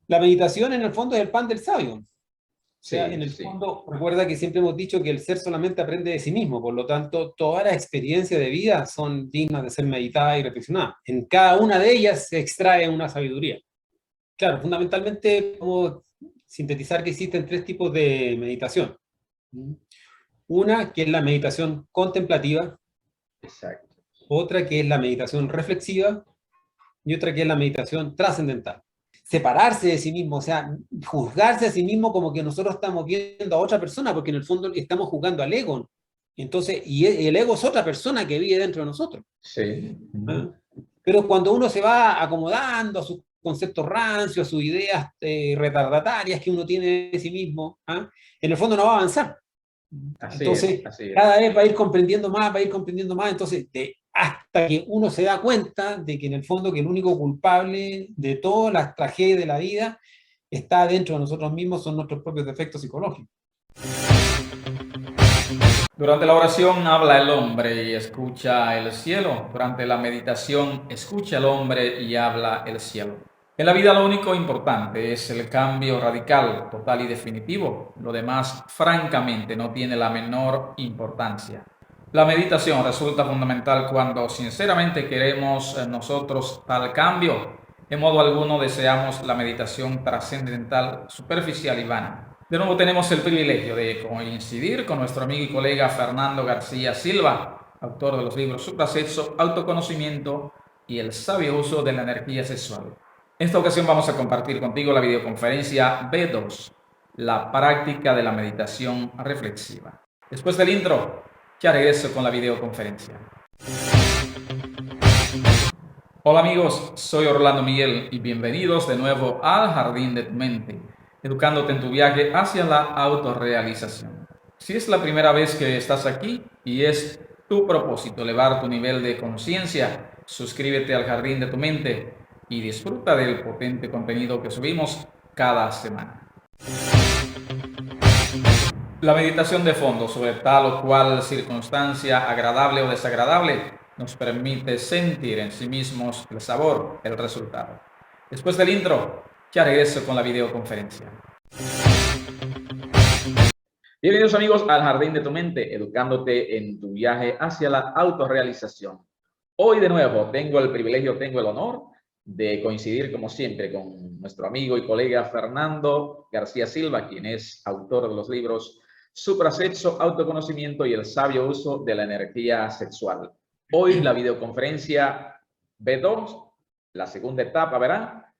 La meditación en el fondo es el pan del sabio. O sea, Sí, en el sí, fondo, recuerda que siempre hemos dicho que el ser solamente aprende de sí mismo, por lo tanto, todas las experiencias de vida son dignas de ser meditadas y reflexionadas. En cada una de ellas se extrae una sabiduría. Claro, fundamentalmente, como sintetizar que existen tres tipos de meditación. Una que es la meditación contemplativa, exacto. otra que es la meditación reflexiva y otra que es la meditación trascendental. Separarse de sí mismo, o sea, juzgarse a sí mismo como que nosotros estamos viendo a otra persona, porque en el fondo estamos juzgando al ego. Entonces, y el ego es otra persona que vive dentro de nosotros. Sí. ¿Ah? Pero cuando uno se va acomodando a sus conceptos rancios, a sus ideas retardatarias que uno tiene de sí mismo, ¿ah? En el fondo no va a avanzar. Así es, Entonces, así es. cada vez va a ir comprendiendo más, va a ir comprendiendo más. Entonces, hasta que uno se da cuenta de que en el fondo que el único culpable de todas las tragedias de la vida está dentro de nosotros mismos, son nuestros propios defectos psicológicos. Durante la oración habla el hombre y escucha el cielo. Durante la meditación escucha el hombre y habla el cielo. En la vida lo único importante es el cambio radical, total y definitivo. Lo demás, francamente, no tiene la menor importancia. La meditación resulta fundamental cuando sinceramente queremos nosotros tal cambio. En modo alguno deseamos la meditación trascendental, superficial y vana. De nuevo tenemos el privilegio de coincidir con nuestro amigo y colega Fernando García Silva, autor de los libros Suprasexo, Autoconocimiento y el sabio uso de la energía sexual. En esta ocasión vamos a compartir contigo la videoconferencia B2, la práctica de la meditación reflexiva. Después del intro, ya regreso con la videoconferencia. Hola amigos, soy Orlando Miguel y bienvenidos de nuevo al Jardín de tu Mente, educándote en tu viaje hacia la autorrealización. Si es la primera vez que estás aquí y es tu propósito elevar tu nivel de conciencia, suscríbete al Jardín de tu Mente y disfruta del potente contenido que subimos cada semana. La meditación de fondo sobre tal o cual circunstancia agradable o desagradable nos permite sentir en sí mismos el sabor, el resultado. Después del intro, ya regreso con la videoconferencia. Bienvenidos amigos al Jardín de tu Mente, educándote en tu viaje hacia la autorrealización. Hoy de nuevo tengo el privilegio, tengo el honor de coincidir como siempre con nuestro amigo y colega Fernando García Silva, quien es autor de los libros Suprasexo, Autoconocimiento y el sabio uso de la energía sexual. Hoy la videoconferencia B2, la segunda etapa, verá,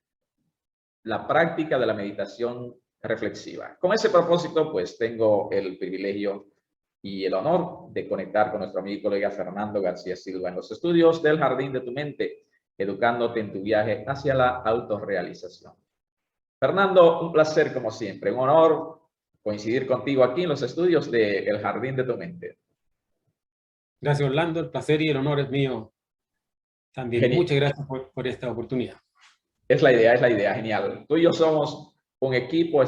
la práctica de la meditación reflexiva. Con ese propósito, pues tengo el privilegio y el honor de conectar con nuestro amigo y colega Fernando García Silva en los estudios del Jardín de tu Mente, educándote en tu viaje hacia la autorrealización. Fernando, un placer como siempre, un honor coincidir contigo aquí en los estudios del Jardín de tu Mente. Gracias, Orlando. El placer y el honor es mío también. Muchas gracias por esta oportunidad. Es la idea, genial. Tú y yo somos un equipo,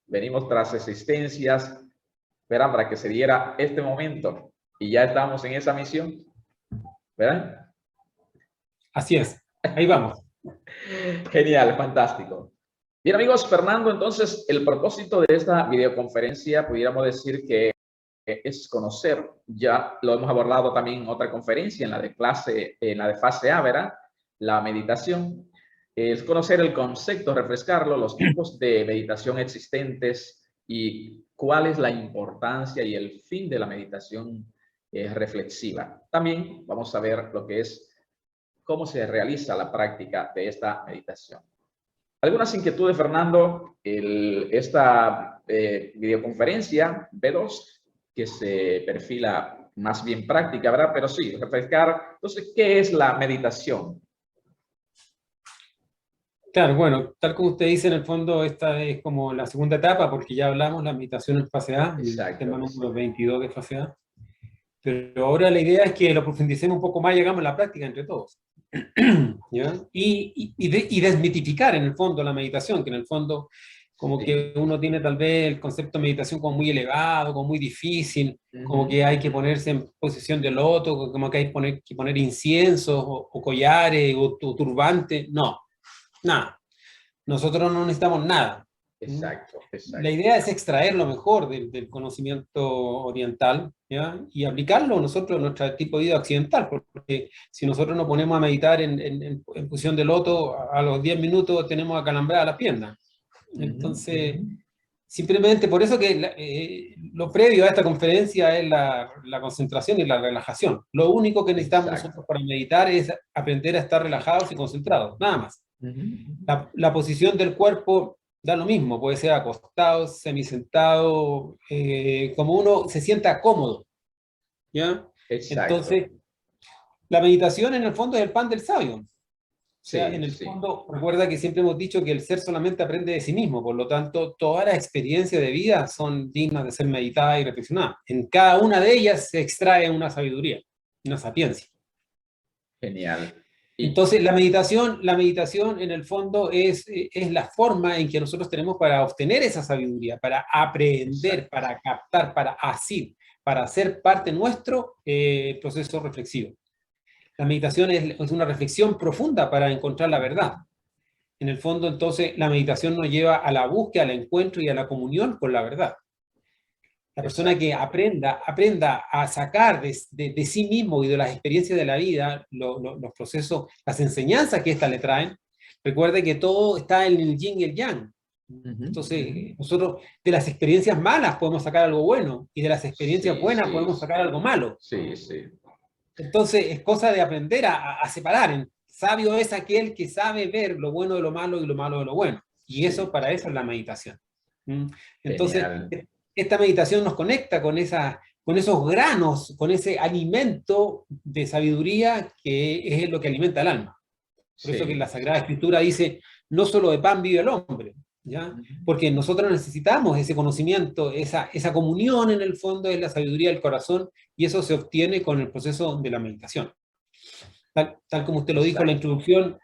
venimos tras existencias, ¿verdad? Para que se diera este momento y ya estamos en esa misión, ¿verdad? Así es. Ahí vamos. Genial, fantástico. Bien amigos, Fernando, entonces el propósito de esta videoconferencia pudiéramos decir que es conocer, ya lo hemos abordado también en otra conferencia, en la de clase, en la de fase A, ¿verdad? La meditación, es conocer el concepto, refrescarlo, los tipos de meditación existentes y cuál es la importancia y el fin de la meditación reflexiva. También vamos a ver lo que es cómo se realiza la práctica de esta meditación. Algunas inquietudes, Fernando, esta videoconferencia B2, que se perfila más bien práctica, ¿verdad? Pero sí, refrescar. Entonces, ¿qué es la meditación? Claro, bueno, tal como usted dice, en el fondo esta es como la segunda etapa, porque ya hablamos la meditación en fase A, el tema Exacto. número 22 de fase A. Pero ahora la idea es que lo profundicemos un poco más y hagamos la práctica entre todos. ¿Ya? Y desmitificar en el fondo la meditación, que en el fondo como Sí. que uno tiene tal vez el concepto de meditación como muy elevado, como muy difícil, como Uh-huh. que hay que ponerse en posición de loto, como que hay que poner inciensos o collares o turbantes. No, nada. nosotros no necesitamos nada. Exacto, La exacto. idea es extraer lo mejor del conocimiento oriental, ¿ya? Y aplicarlo nosotros en nuestro tipo de vida occidental, porque si nosotros nos ponemos a meditar en posición de loto, a los 10 minutos tenemos acalambrada la pierna. Entonces, simplemente por eso que lo previo a esta conferencia es la concentración y la relajación. Lo único que necesitamos Exacto. nosotros para meditar es aprender a estar relajados y concentrados, nada más. Ujú. La posición del cuerpo da lo mismo, puede ser acostado, semisentado, como uno se sienta cómodo, ¿ya? Exacto. Entonces, la meditación en el fondo es el pan del sabio. O sea, Sí, en el sí. fondo, recuerda que siempre hemos dicho que el ser solamente aprende de sí mismo, por lo tanto, todas las experiencias de vida son dignas de ser meditadas y reflexionadas. En cada una de ellas se extrae una sabiduría, una sapiencia. Genial. Y Entonces, la meditación en el fondo es la forma en que nosotros tenemos para obtener esa sabiduría, para aprender, exacto. para captar, para asir, para hacer parte nuestro proceso reflexivo. La meditación es una reflexión profunda para encontrar la verdad. En el fondo, entonces, la meditación nos lleva a la búsqueda, al encuentro y a la comunión con la verdad. La persona que Exacto. aprenda a sacar de sí mismo y de las experiencias de la vida los procesos, las enseñanzas que éstas le traen, recuerde que todo está en el yin y el yang. Ujú, ujú. Entonces, nosotros de las experiencias malas podemos sacar algo bueno y de las experiencias Sí, buenas sí, podemos sacar algo malo. sí, sí. Entonces, es cosa de aprender a separar. Sabio es aquel que sabe ver lo bueno de lo malo y lo malo de lo bueno. Y eso, Sí, para eso es la meditación. ¿Mm? Entonces, genial. esta meditación nos conecta con esos granos, con ese alimento de sabiduría que es lo que alimenta el alma. Por eso que la Sí, Sagrada sí. Escritura dice, no solo de pan vive el hombre, ¿ya? Ujú. Porque nosotros necesitamos ese conocimiento, esa comunión en el fondo es la sabiduría del corazón y eso se obtiene con el proceso de la meditación. Tal como usted lo dijo en la Exacto. introducción,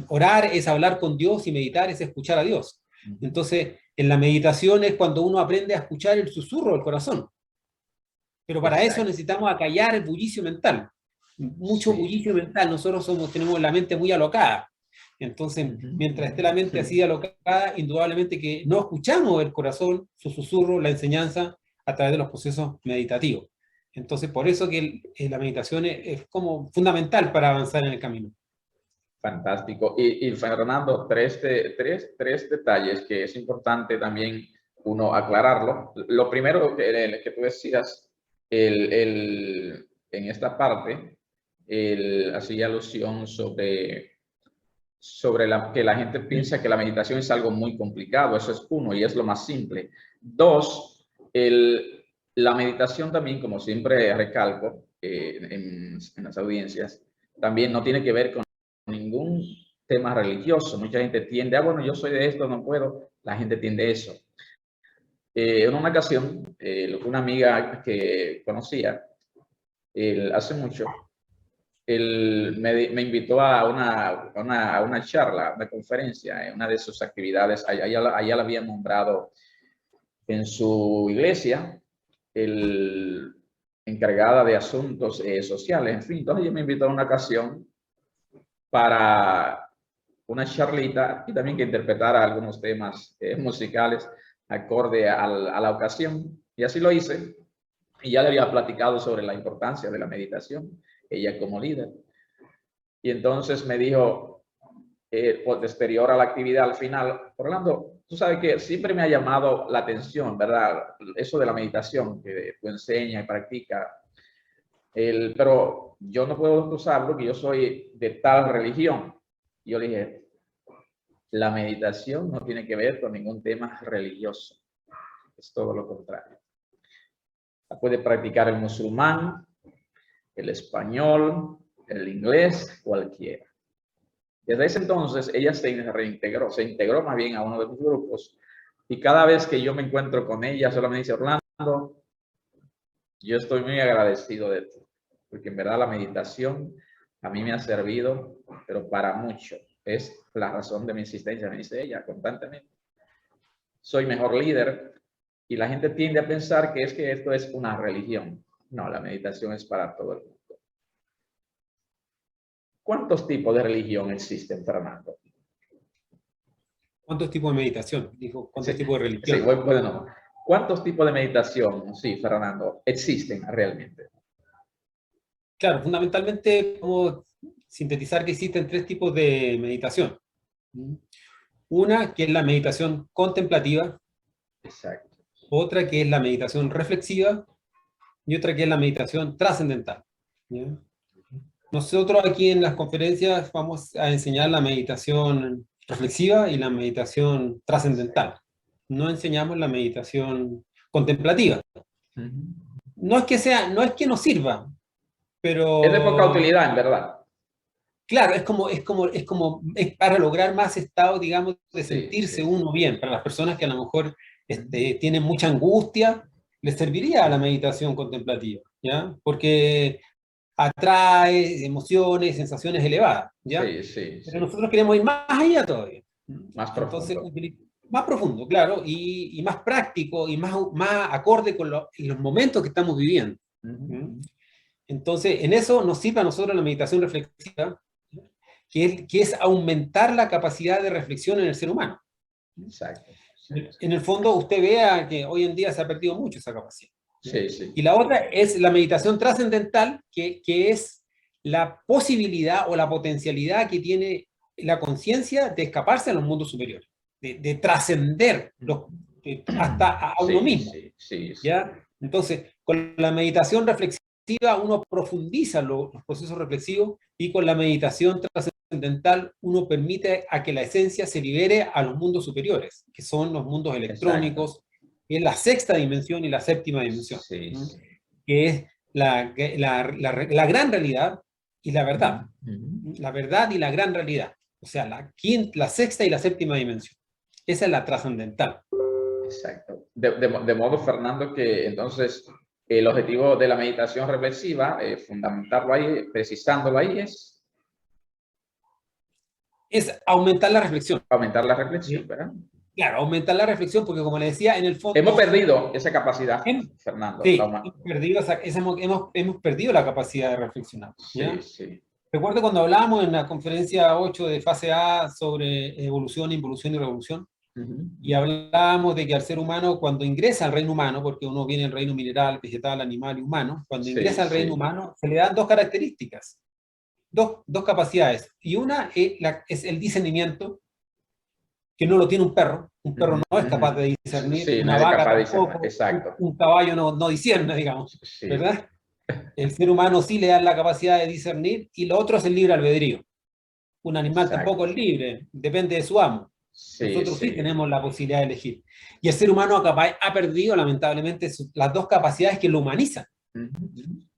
orar es hablar con Dios y meditar es escuchar a Dios. Ujú. Entonces, en la meditación es cuando uno aprende a escuchar el susurro del corazón. Pero para eso Exacto. necesitamos acallar el bullicio mental. Mucho Sí. bullicio mental. Nosotros tenemos la mente muy alocada. Entonces, Ujú, mientras ujú. esté la mente así alocada, indudablemente que no escuchamos el corazón, su susurro, la enseñanza a través de los procesos meditativos. Entonces, por eso que la meditación es como fundamental para avanzar en el camino. Fantástico. Y Fernando, tres detalles que es importante también uno aclararlo. Lo primero que tú decías en esta parte, hacía alusión sobre que la gente piensa que la meditación es algo muy complicado. Eso es uno y es lo más simple. Dos, la meditación también, como siempre recalco en las audiencias, también no tiene que ver con ningún tema religioso. Mucha gente tiende, bueno, yo soy de esto, no puedo. La gente tiende a eso. En una ocasión, una amiga que conocía hace mucho, me invitó a una charla, una conferencia, en una de sus actividades. Allá la habían nombrado en su iglesia el encargada de asuntos sociales. En fin, entonces ella me invitó a una ocasión para una charlita y también que interpretara algunos temas musicales acorde a la ocasión. Y así lo hice. Y ya le había platicado sobre la importancia de la meditación, ella como líder. Y entonces me dijo, posterior a la actividad al final, Orlando, tú sabes que siempre me ha llamado la atención, ¿verdad? Eso de la meditación que tú enseñas y practicas. Pero yo no puedo usarlo porque yo soy de tal religión. Y yo le dije, la meditación no tiene que ver con ningún tema religioso. Es todo lo contrario. La puede practicar el musulmán, el español, el inglés, cualquiera. Desde ese entonces ella se integró más bien a uno de mis grupos y cada vez que yo me encuentro con ella solo me dice, Orlando, yo estoy muy agradecido de ti, porque en verdad la meditación a mí me ha servido, pero para mucho. Es la razón de mi existencia, me dice ella constantemente. Soy mejor líder y la gente tiende a pensar que es que esto es una religión. No, la meditación es para todo el mundo. ¿Cuántos tipos de religión existen, Fernando? ¿Cuántos tipos de meditación? Dijo, ¿cuántos Sí, tipos de sí, religión? voy de nuevo. ¿Cuántos tipos de meditación, sí, Fernando, existen realmente? Claro, fundamentalmente podemos sintetizar que existen tres tipos de meditación. Una que es la meditación contemplativa, Exacto. otra que es la meditación reflexiva y otra que es la meditación trascendental. ¿Ya? Nosotros aquí en las conferencias vamos a enseñar la meditación reflexiva y la meditación trascendental. No enseñamos la meditación contemplativa. No es que sea, no es que nos sirva, Es de poca pero utilidad, en verdad. claro, es para lograr más estado, digamos, de Sí, sí, sentirse uno bien. Para las personas que a lo mejor tienen mucha angustia, les serviría la meditación contemplativa, ¿ya? Porque atrae emociones, sensaciones elevadas, ¿ya? sí, sí, Pero sí. nosotros queremos ir más allá todavía. Más Entonces, profundo. más profundo, claro, y más práctico y más acorde con los momentos que estamos viviendo. Entonces, en eso nos sirve a nosotros la meditación reflexiva, que es aumentar la capacidad de reflexión en el ser humano. Exacto. En el fondo, usted vea que hoy en día se ha perdido mucho esa capacidad. Sí, sí. Y la otra es la meditación trascendental, que es la posibilidad o la potencialidad que tiene la conciencia de escaparse a los mundos superiores, de trascender hasta a uno Sí, mismo. sí, sí, sí. ¿Ya? Entonces, con la meditación reflexiva uno profundiza los procesos reflexivos y con la meditación trascendental uno permite a que la esencia se libere a los mundos superiores, que son los mundos Exacto. electrónicos, que es la sexta dimensión y la séptima dimensión, Sí, sí. que es la gran realidad y la verdad. La verdad y la gran realidad. O sea, la sexta y la séptima dimensión. Esa es la trascendental. Exacto. De modo, Fernando, que entonces el objetivo de la meditación reflexiva, fundamentarlo ahí, precisándolo ahí, es Es aumentar la reflexión. aumentar la reflexión, ¿verdad? Claro, aumentar la reflexión, porque como le decía, en el Hemos fondo, perdido esa capacidad, Fernando. sí, hemos perdido la capacidad de reflexionar. Sí, ¿Ya? sí. Recuerdo cuando hablábamos en la conferencia 8 de fase A sobre evolución, involución y revolución, y hablábamos de que al ser humano, cuando ingresa al reino humano, porque uno viene del reino mineral, vegetal, animal y humano, cuando Sí, ingresa al reino sí. humano, se le dan dos características, dos capacidades. Y una es el discernimiento, que no lo tiene un perro. Un perro no es capaz de discernir, Sí, no una es vaca capaz de discernir. tampoco, Exacto. un caballo no discierne, digamos, Sí, ¿verdad? El ser humano sí le da la capacidad de discernir, y lo otro es el libre albedrío. Un animal tampoco exacto. es libre, depende de su amo. Sí, Nosotros sí sí. tenemos la posibilidad de elegir. Y el ser humano ha perdido, lamentablemente, las dos capacidades que lo humanizan,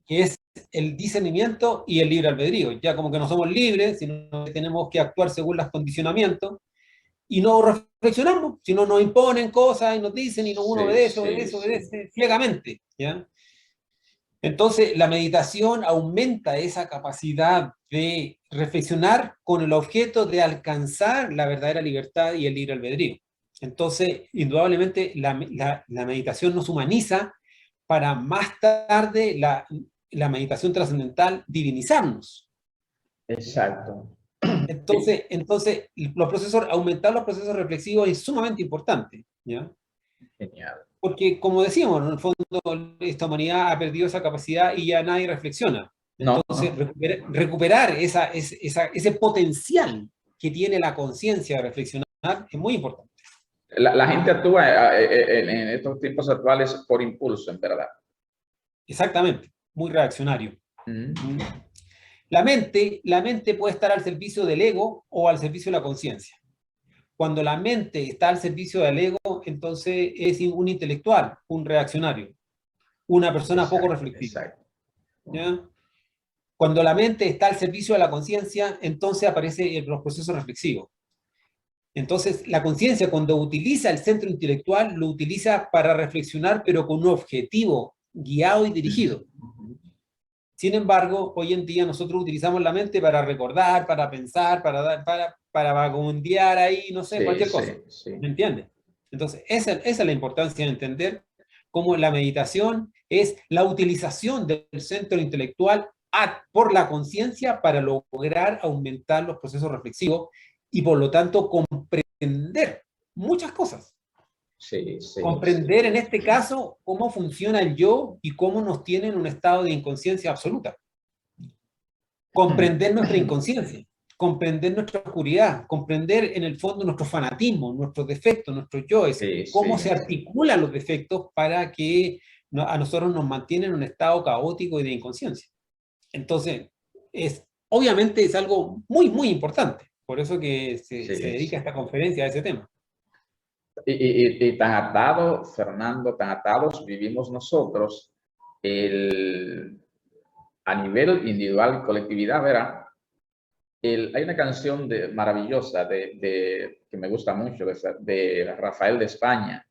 que es el discernimiento y el libre albedrío. Ya como que no somos libres, sino que tenemos que actuar según los condicionamientos, y no reflexionamos, sino nos imponen cosas y nos dicen, y uno Sí, obedece, sí, obedece, sí. obedece ciegamente, ¿ya? Entonces, la meditación aumenta esa capacidad de reflexionar con el objeto de alcanzar la verdadera libertad y el libre albedrío. Entonces, indudablemente, la meditación nos humaniza para más tarde la meditación trascendental divinizarnos. Exacto. Entonces aumentar los procesos reflexivos es sumamente importante, ¿ya? Genial. Porque, como decíamos, en el fondo esta humanidad ha perdido esa capacidad y ya nadie reflexiona. No, Entonces, no. recuperar ese potencial que tiene la conciencia de reflexionar es muy importante. La gente actúa en estos tiempos actuales por impulso, en verdad. Exactamente, muy reaccionario. Mm. La mente puede estar al servicio del ego o al servicio de la conciencia. Cuando la mente está al servicio del ego, entonces es un intelectual, un reaccionario, una persona poco Exacto, reflexiva. exacto. ¿Ya? Cuando la mente está al servicio de la conciencia, entonces aparecen los procesos reflexivos. Entonces, la conciencia, cuando utiliza el centro intelectual, lo utiliza para reflexionar, pero con un objetivo guiado y dirigido. Sin embargo, hoy en día nosotros utilizamos la mente para recordar, para pensar, para vagabundear ahí, no sé, Sí, cualquier sí, cosa. sí. ¿Me entiendes? Entonces, esa es la importancia de entender cómo la meditación es la utilización del centro intelectual por la conciencia para lograr aumentar los procesos reflexivos y por lo tanto comprender comprender muchas cosas. Sí, sí. Comprender en este caso cómo funciona el yo y cómo nos tiene en un estado de inconsciencia absoluta. Comprender nuestra inconsciencia, comprender nuestra oscuridad, comprender en el fondo nuestro fanatismo, nuestros defectos, nuestros yoes, cómo se articulan los defectos para que a nosotros nos mantienen en un estado caótico y de inconsciencia. Entonces, obviamente es algo muy, muy importante. Por eso que se dedica esta conferencia a ese tema. Y tan atados, Fernando, tan atados vivimos nosotros a nivel individual y colectividad, verá. Hay una canción maravillosa que me gusta mucho, de Rafael de España,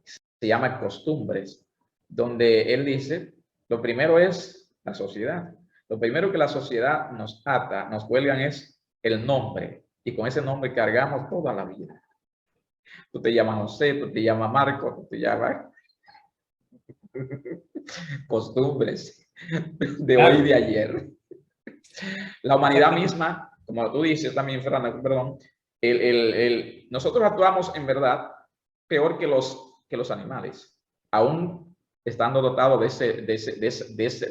se llama Costumbres, donde él dice, lo primero es la sociedad. Lo primero que la sociedad nos ata, nos cuelgan es el nombre, y con ese nombre cargamos toda la vida. Tú te llamas José, tú te llamas Marco, tú te llamas costumbres de hoy y de ayer. La humanidad misma, como tú dices también, Fernando, perdón, nosotros actuamos en verdad peor que los animales, aún estando dotados de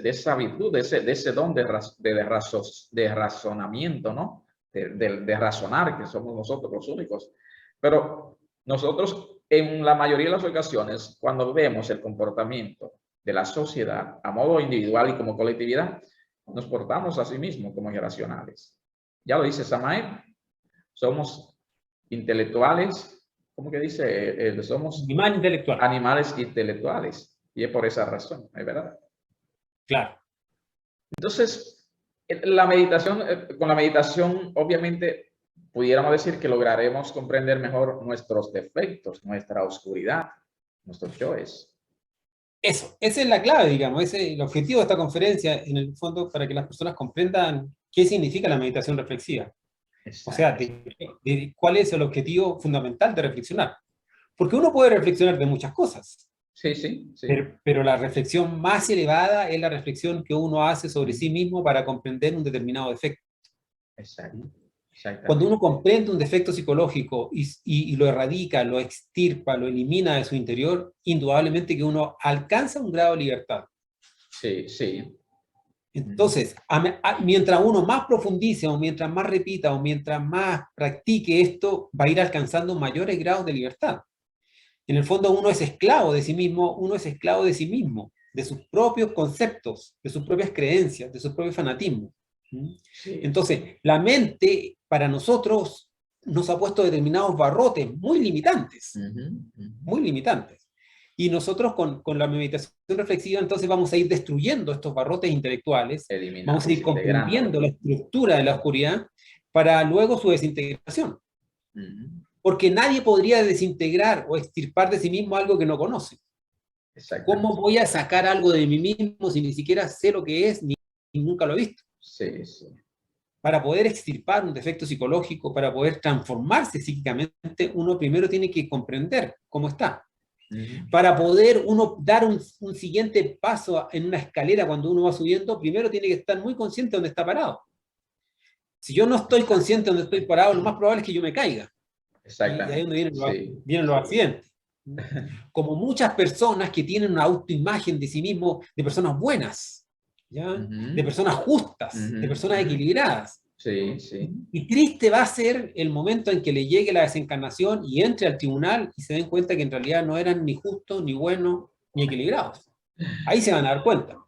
esa virtud, de ese don de razonamiento, ¿no? De razonar, que somos nosotros los únicos. Pero nosotros, en la mayoría de las ocasiones, cuando vemos el comportamiento de la sociedad a modo individual y como colectividad, nos portamos a sí mismos como irracionales. Ya lo dice Samael, somos intelectuales, ¿cómo que dice? Somos animales intelectuales, y es por esa razón, ¿es verdad? Claro. Entonces, con la meditación, obviamente, pudiéramos decir que lograremos comprender mejor nuestros defectos, nuestra oscuridad, nuestros yoes. Esa es la clave, digamos, ese es el objetivo de esta conferencia, en el fondo, para que las personas comprendan qué significa la meditación reflexiva. Exacto. O sea, cuál es el objetivo fundamental de reflexionar. Porque uno puede reflexionar de muchas cosas. Sí, sí, sí. Pero la reflexión más elevada es la reflexión que uno hace sobre sí mismo para comprender un determinado defecto. Exacto. Cuando uno comprende un defecto psicológico y lo erradica, lo extirpa, lo elimina de su interior, indudablemente que uno alcanza un grado de libertad. Sí, sí. Entonces, mientras uno más profundice, o mientras más repita, o mientras más practique esto, va a ir alcanzando mayores grados de libertad. En el fondo uno es esclavo de sí mismo, de sus propios conceptos, de sus propias creencias, de su propio fanatismo. Sí. Entonces, la mente para nosotros nos ha puesto determinados barrotes muy limitantes, muy limitantes. Y nosotros con la meditación reflexiva entonces vamos a ir destruyendo estos barrotes intelectuales, vamos a ir comprendiendo la estructura de la oscuridad para luego su desintegración. Porque nadie podría desintegrar o extirpar de sí mismo algo que no conoce. ¿Cómo voy a sacar algo de mí mismo si ni siquiera sé lo que es ni nunca lo he visto? Sí, sí. Para poder extirpar un defecto psicológico, para poder transformarse psíquicamente, uno primero tiene que comprender cómo está. Para poder uno dar un siguiente paso en una escalera cuando uno va subiendo, primero tiene que estar muy consciente de dónde está parado. Si yo no estoy consciente de dónde estoy parado, lo más probable es que yo me caiga. Exactamente. Y ahí es donde vienen los accidentes. Como muchas personas que tienen una autoimagen de sí mismos, de personas buenas, ¿ya? De personas justas, de personas equilibradas. Sí, sí. Y triste va a ser el momento en que le llegue la desencarnación y entre al tribunal y se den cuenta que en realidad no eran ni justos, ni buenos, ni equilibrados. Ahí se van a dar cuenta.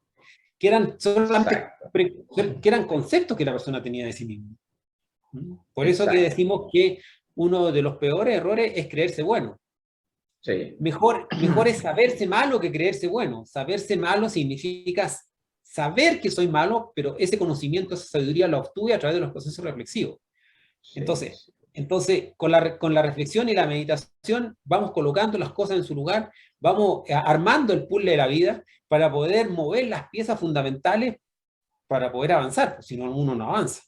Que eran solamente que eran conceptos que la persona tenía de sí misma. Por eso que decimos que uno de los peores errores es creerse bueno. Sí. Mejor es saberse malo que creerse bueno. Saberse malo significa saber que soy malo, pero ese conocimiento, esa sabiduría la obtuve a través de los procesos reflexivos. Sí. Entonces con la reflexión y la meditación vamos colocando las cosas en su lugar, vamos armando el puzzle de la vida para poder mover las piezas fundamentales para poder avanzar, porque si no, uno no avanza.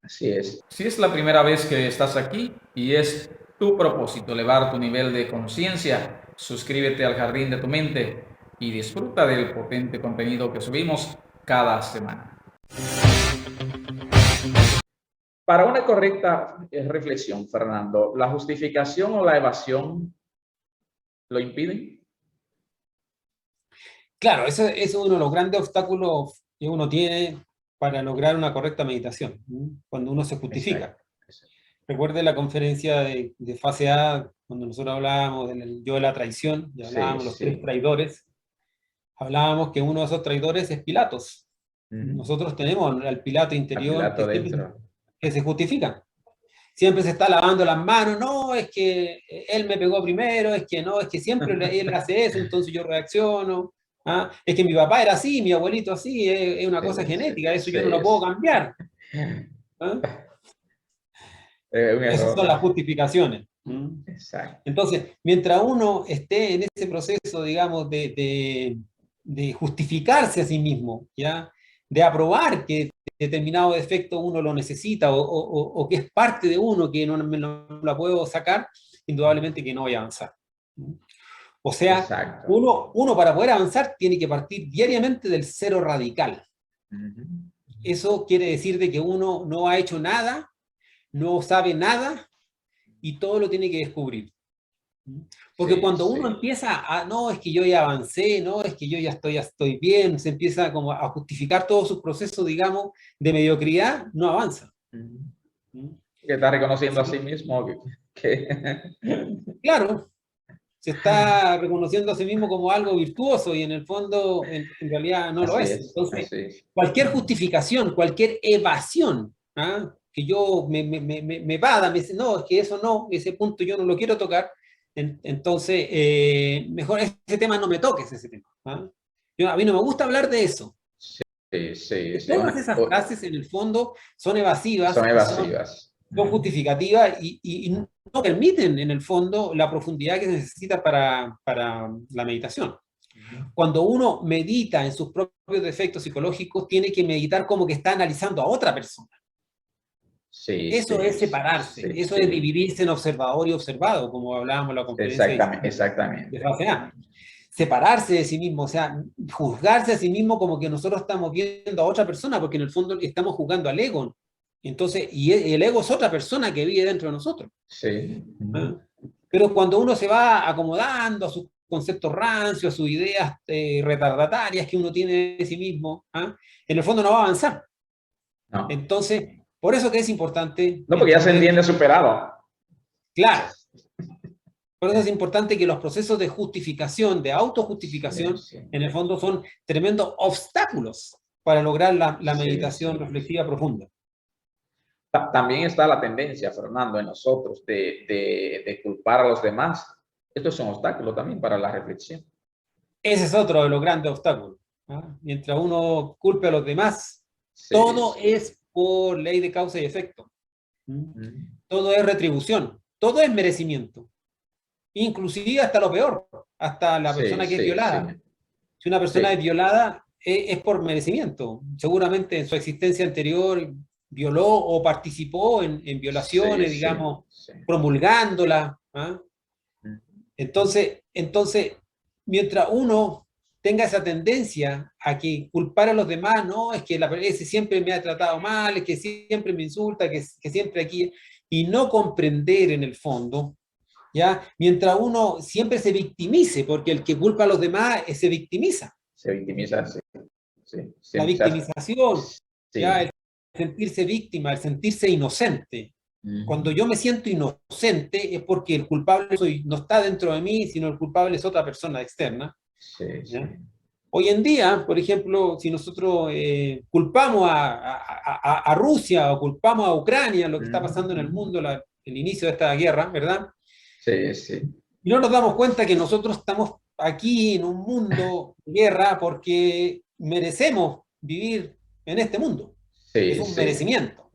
Así es. Si es la primera vez que estás aquí y es tu propósito elevar tu nivel de conciencia, suscríbete al Jardín de tu Mente y disfruta del potente contenido que subimos cada semana. Para una correcta reflexión, Fernando, ¿la justificación o la evasión lo impiden? Claro, eso es uno de los grandes obstáculos que uno tiene para lograr una correcta meditación, ¿no? Cuando uno se justifica. Exacto, exacto. Recuerde la conferencia de fase A, cuando nosotros hablábamos del yo de la traición, y hablábamos de los tres traidores, hablábamos que uno de esos traidores es Pilatos. Nosotros tenemos al Pilato interior Al Pilato dentro. que se justifica. Siempre se está lavando las manos, no, es que él me pegó primero, es que no, es que siempre él hace eso, entonces yo reacciono. ¿Ah? Es que mi papá era así, mi abuelito así, es una cosa genética, eso yo no lo puedo cambiar. ¿Ah? Esas son las justificaciones. Exacto. Entonces, mientras uno esté en ese proceso, digamos, de justificarse a sí mismo, ¿ya? De aprobar que determinado defecto uno lo necesita o que es parte de uno que no la puedo sacar, indudablemente que no voy a avanzar. O sea, uno para poder avanzar tiene que partir diariamente del cero radical. Eso quiere decir de que uno no ha hecho nada, no sabe nada y todo lo tiene que descubrir. Porque cuando uno empieza a, no, es que yo ya avancé, no, es que yo ya estoy bien, se empieza como a justificar todos sus procesos, digamos, de mediocridad, no avanza. Que está reconociendo a sí mismo que... Claro, se está reconociendo a sí mismo como algo virtuoso y en el fondo, en realidad no lo es. Entonces, cualquier justificación, cualquier evasión, ¿ah? Que yo me evada, me dice, no, es que eso no, ese punto yo no lo quiero tocar, entonces, mejor ese tema no me toques, ese tema. ¿Ah? A mí no me gusta hablar de eso. Todas esas frases, en el fondo, son evasivas. Son evasivas. Son justificativas y no permiten, en el fondo, la profundidad que se necesita para la meditación. Cuando uno medita en sus propios defectos psicológicos, tiene que meditar como que está analizando a otra persona. Eso es separarse, eso es dividirse en observador y observado, como hablábamos en la conferencia. Exactamente. De fase A. Separarse de sí mismo, o sea, juzgarse a sí mismo como que nosotros estamos viendo a otra persona, porque en el fondo estamos juzgando al ego. Entonces, y el ego es otra persona que vive dentro de nosotros. ¿Ah? Pero cuando uno se va acomodando a sus conceptos rancios, a sus ideas retardatarias que uno tiene de sí mismo, ¿ah? En el fondo no va a avanzar. No. Entonces, por eso que es importante... No, porque ya se entiende superado. Claro. Por eso es importante que los procesos de justificación, de autojustificación, en el fondo son tremendos obstáculos para lograr la meditación reflexiva profunda. También está la tendencia, Fernando, en nosotros de culpar a los demás. Esto es un obstáculo también para la reflexión. Ese es otro de los grandes obstáculos. ¿Ah? Mientras uno culpe a los demás, todo es por ley de causa y efecto. Todo es retribución, todo es merecimiento. Inclusive hasta lo peor, hasta la persona que es violada. Si una persona es violada, es por merecimiento. Seguramente en su existencia anterior violó o participó en violaciones, digamos, promulgándola. ¿Ah? Entonces, mientras uno tenga esa tendencia a que culpar a los demás, no, es que ese siempre me ha tratado mal, es que siempre me insulta, que siempre aquí, y no comprender en el fondo, ¿ya? Mientras uno siempre se victimice, porque el que culpa a los demás se victimiza. Se victimiza, La victimización, ¿ya? El sentirse víctima, el sentirse inocente. Cuando yo me siento inocente es porque el culpable no está dentro de mí, sino el culpable es otra persona externa. Hoy en día, por ejemplo, si nosotros culpamos a Rusia o culpamos a Ucrania, lo que está pasando en el mundo, el inicio de esta guerra, ¿verdad? Y no nos damos cuenta que nosotros estamos aquí en un mundo de guerra porque merecemos vivir en este mundo. Es un merecimiento.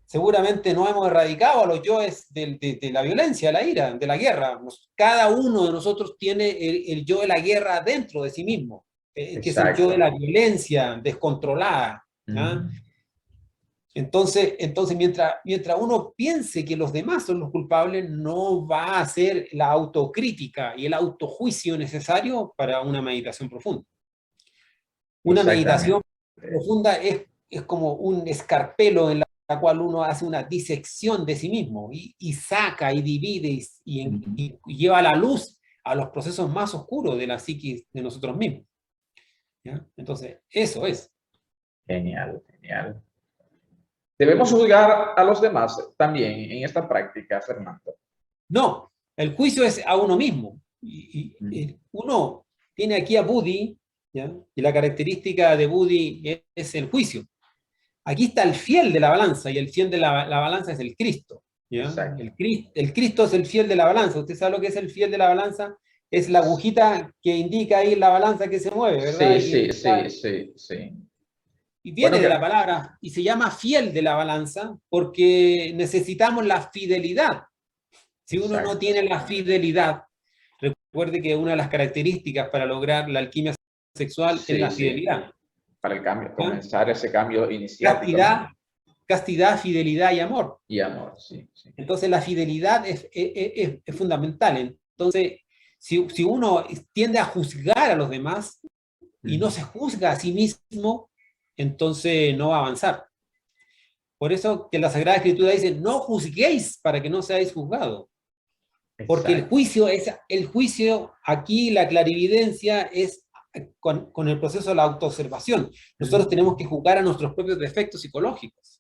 Seguramente no hemos erradicado a los yoes de la violencia, de la ira, de la guerra. Cada uno de nosotros tiene el yo de la guerra dentro de sí mismo, que es el yo de la violencia descontrolada. Entonces mientras uno piense que los demás son los culpables, no va a hacer la autocrítica y el autojuicio necesario para una meditación profunda. Una meditación profunda es como un escarpelo en la cual uno hace una disección de sí mismo y saca y divide y lleva a la luz a los procesos más oscuros de la psiquis de nosotros mismos. ¿Ya? Entonces, eso es. Genial, genial. ¿Debemos juzgar a los demás también en esta práctica, Fernando? No, el juicio es a uno mismo. Uno tiene aquí a Buddhi, ¿ya? Y la característica de Buddhi es el juicio. Aquí está el fiel de la balanza, y el fiel de la balanza es el Cristo. ¿Ya? El Cristo es el fiel de la balanza. ¿Usted sabe lo que es el fiel de la balanza? Es la agujita que indica ahí la balanza que se mueve, ¿verdad? Sí. Y viene de la palabra, y se llama fiel de la balanza, porque necesitamos la fidelidad. Si uno no tiene la fidelidad, recuerde que una de las características para lograr la alquimia sexual es la fidelidad. Para el cambio, comenzar ese cambio inicial. Castidad, fidelidad y amor. Y amor, sí. Entonces la fidelidad es fundamental. Entonces, si uno tiende a juzgar a los demás y no se juzga a sí mismo, entonces no va a avanzar. Por eso que la Sagrada Escritura dice, no juzguéis para que no seáis juzgados. Porque el juicio, aquí la clarividencia es con el proceso de la autoobservación. Nosotros tenemos que juzgar a nuestros propios defectos psicológicos.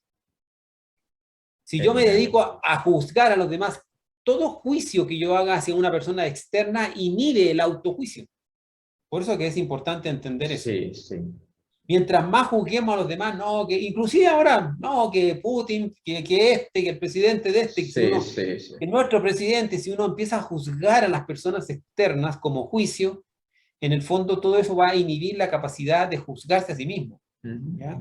Si yo me dedico a juzgar a los demás, todo juicio que yo haga hacia una persona externa inhibe el autojuicio. Por eso que es importante entender eso. Sí. Mientras más juzguemos a los demás, no, que inclusive ahora, no, que Putin, que el presidente de que nuestro presidente, si uno empieza a juzgar a las personas externas como juicio, en el fondo todo eso va a inhibir la capacidad de juzgarse a sí mismo. ¿Ya?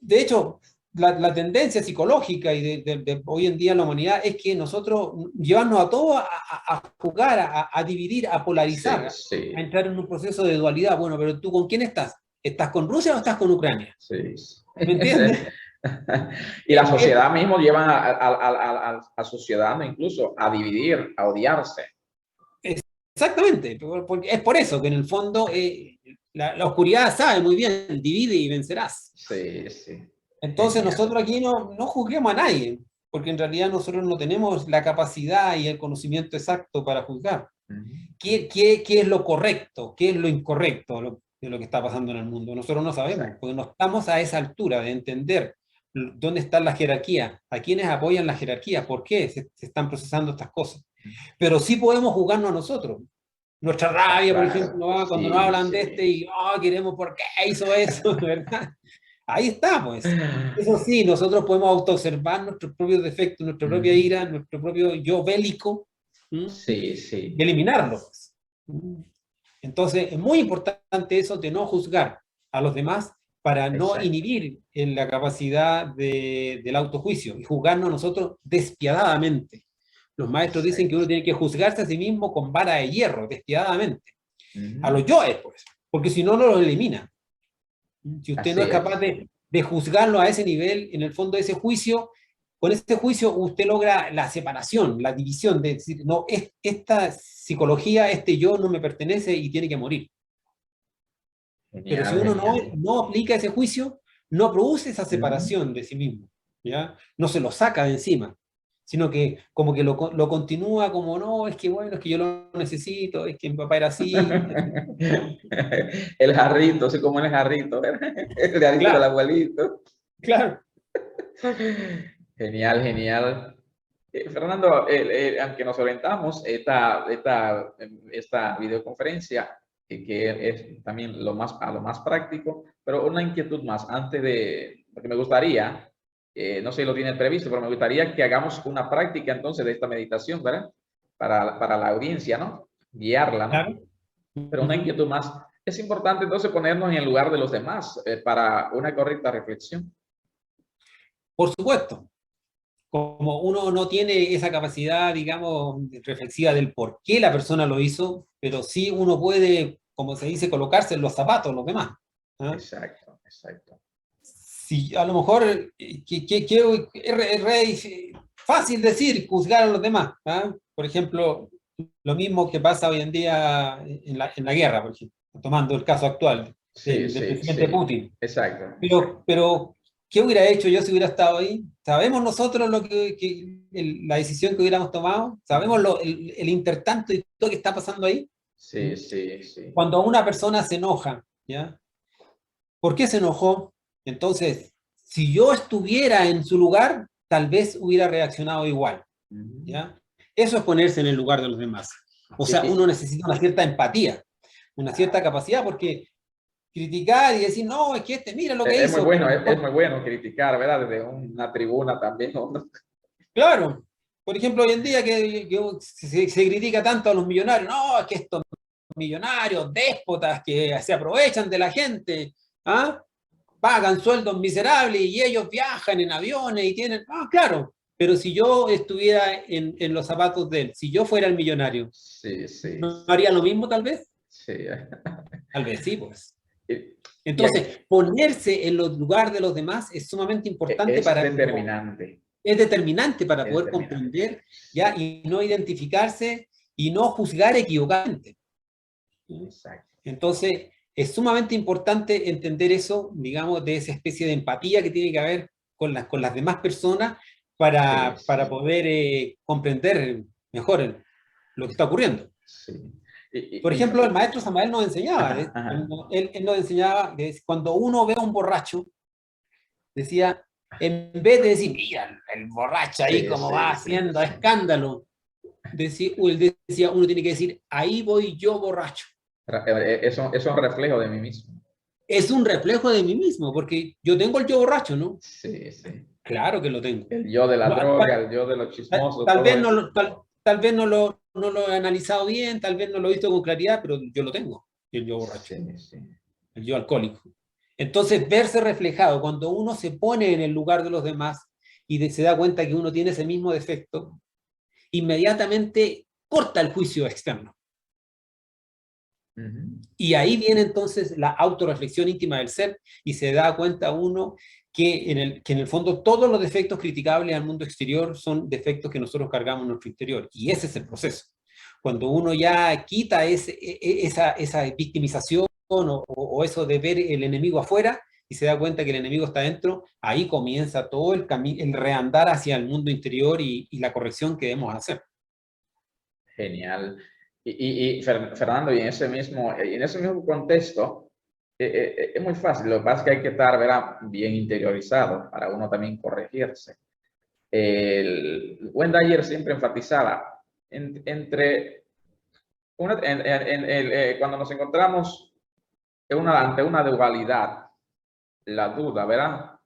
De hecho, la tendencia psicológica y de hoy en día en la humanidad es que nosotros llevarnos a todos a juzgar, a dividir, a polarizar, a entrar en un proceso de dualidad. Bueno, pero ¿tú con quién estás? ¿Estás con Rusia o estás con Ucrania? Sí. ¿Me entiendes? Y la sociedad mismo lleva a su ciudadano incluso a dividir, a odiarse. Exactamente. Es por eso que en el fondo la oscuridad sabe muy bien, divide y vencerás. Sí. Entonces nosotros aquí no juzguemos a nadie, porque en realidad nosotros no tenemos la capacidad y el conocimiento exacto para juzgar. ¿Qué es lo correcto? ¿Qué es lo incorrecto de lo que está pasando en el mundo? Nosotros no sabemos, porque no estamos a esa altura de entender dónde está la jerarquía, a quiénes apoyan la jerarquía, por qué se están procesando estas cosas. Pero sí podemos juzgarnos a nosotros. Nuestra rabia, por ejemplo, cuando nos hablan de y queremos por qué hizo eso, ¿verdad? Ahí está, pues. Eso sí, nosotros podemos autoobservar nuestros propios defectos, nuestra propia ira, nuestro propio yo bélico, y eliminarlo. Entonces, es muy importante eso de no juzgar a los demás para no inhibir en la capacidad del autojuicio y juzgarnos nosotros despiadadamente. Los maestros dicen que uno tiene que juzgarse a sí mismo con vara de hierro, despiadadamente. A los yoes, pues, porque si no, no los elimina. Si usted no es capaz de juzgarlo a ese nivel, en el fondo de ese juicio, con ese juicio usted logra la separación, la división, de decir, no, esta psicología, este yo no me pertenece y tiene que morir. Pero si uno no aplica ese juicio, no produce esa separación de sí mismo, ¿ya? No se lo saca de encima, sino que como que lo continúa como, no, es que bueno, es que yo lo necesito, es que mi papá era así. El jarrito, así como el jarrito, el jarrito del abuelito. Claro. Genial. Fernando, aunque nos orientamos, esta videoconferencia, que es también a lo más práctico, pero una inquietud más, porque me gustaría, no sé si lo tienen previsto, pero me gustaría que hagamos una práctica entonces de esta meditación, ¿verdad? Para la audiencia, ¿no? Guiarla, ¿no? Claro. Pero una inquietud más. Es importante entonces ponernos en el lugar de los demás para una correcta reflexión. Por supuesto. Como uno no tiene esa capacidad, digamos, reflexiva del por qué la persona lo hizo, pero sí uno puede, como se dice, colocarse en los zapatos de los demás. Exacto. Si a lo mejor es fácil decir juzgar a los demás. Por ejemplo, lo mismo que pasa hoy en día en la guerra, por ejemplo, tomando el caso actual del presidente Putin. Exacto. Pero ¿Qué hubiera hecho yo si hubiera estado ahí? ¿Sabemos nosotros la decisión que hubiéramos tomado? ¿Sabemos el intertanto y todo lo que está pasando ahí? Sí, sí, sí. Cuando una persona se enoja, ¿ya? ¿Por qué se enojó? Entonces, si yo estuviera en su lugar, tal vez hubiera reaccionado igual, ¿ya? Eso es ponerse en el lugar de los demás. O sea, uno necesita una cierta empatía, una cierta capacidad, porque criticar y decir, no, es que mira lo que Es muy hizo, bueno, pero es muy bueno criticar, ¿verdad? Desde una tribuna también. ¿No? claro, por ejemplo, hoy en día que se critica tanto a los millonarios, no, es que estos millonarios, déspotas que se aprovechan de la gente, ¿ah? Pagan sueldos miserables y ellos viajan en aviones y tienen, claro, pero si yo estuviera en los zapatos de él, si yo fuera el millonario, Sí, sí, ¿no haría lo mismo tal vez? sí. Tal vez sí, pues. Y Entonces, ponerse en los lugares de los demás es sumamente importante es para determinante. es determinante para Es poder determinante. comprender, ¿ya? Sí, Y no identificarse y no juzgar equivocadamente. exacto. Entonces, es sumamente importante entender eso, digamos, de esa especie de empatía que tiene que haber con las demás personas Sí, para sí, poder comprender mejor lo que está ocurriendo. sí. Por ejemplo, el maestro Samael nos enseñaba, Ajá, ajá. él nos enseñaba que cuando uno ve a un borracho, decía, en vez de decir, mira, el borracho ahí Sí, como va sí, sí, haciendo sí. escándalo, él decía, uno tiene que decir, ahí voy yo borracho. Eso es un reflejo de mí mismo. Es un reflejo de mí mismo, porque yo tengo el yo borracho, ¿no? Sí, sí. Claro que lo tengo. El yo de la droga, el yo de lo chismoso, Tal todo vez, eso. tal vez no lo he analizado bien, tal vez no lo he visto con claridad, pero yo lo tengo, el yo borracho, Sí, sí. el yo alcohólico. Entonces, verse reflejado, cuando uno se pone en el lugar de los demás y se da cuenta que uno tiene ese mismo defecto, inmediatamente corta el juicio externo. Ujú. Y ahí viene entonces la autorreflexión íntima del ser y se da cuenta uno que en el fondo todos los defectos criticables al mundo exterior son defectos que nosotros cargamos en nuestro interior. Y ese es el proceso. Cuando uno ya quita esa victimización o eso de ver el enemigo afuera y se da cuenta que el enemigo está dentro, ahí comienza todo el reandar hacia el mundo interior y la corrección que debemos hacer. Genial. Fernando, y en ese mismo contexto, es muy fácil. Lo que pasa es que hay que estar, ¿verdad?, bien interiorizado para uno también corregirse. Wayne Dyer siempre enfatizaba entre cuando nos encontramos ante una dualidad, la duda, ¿verdad?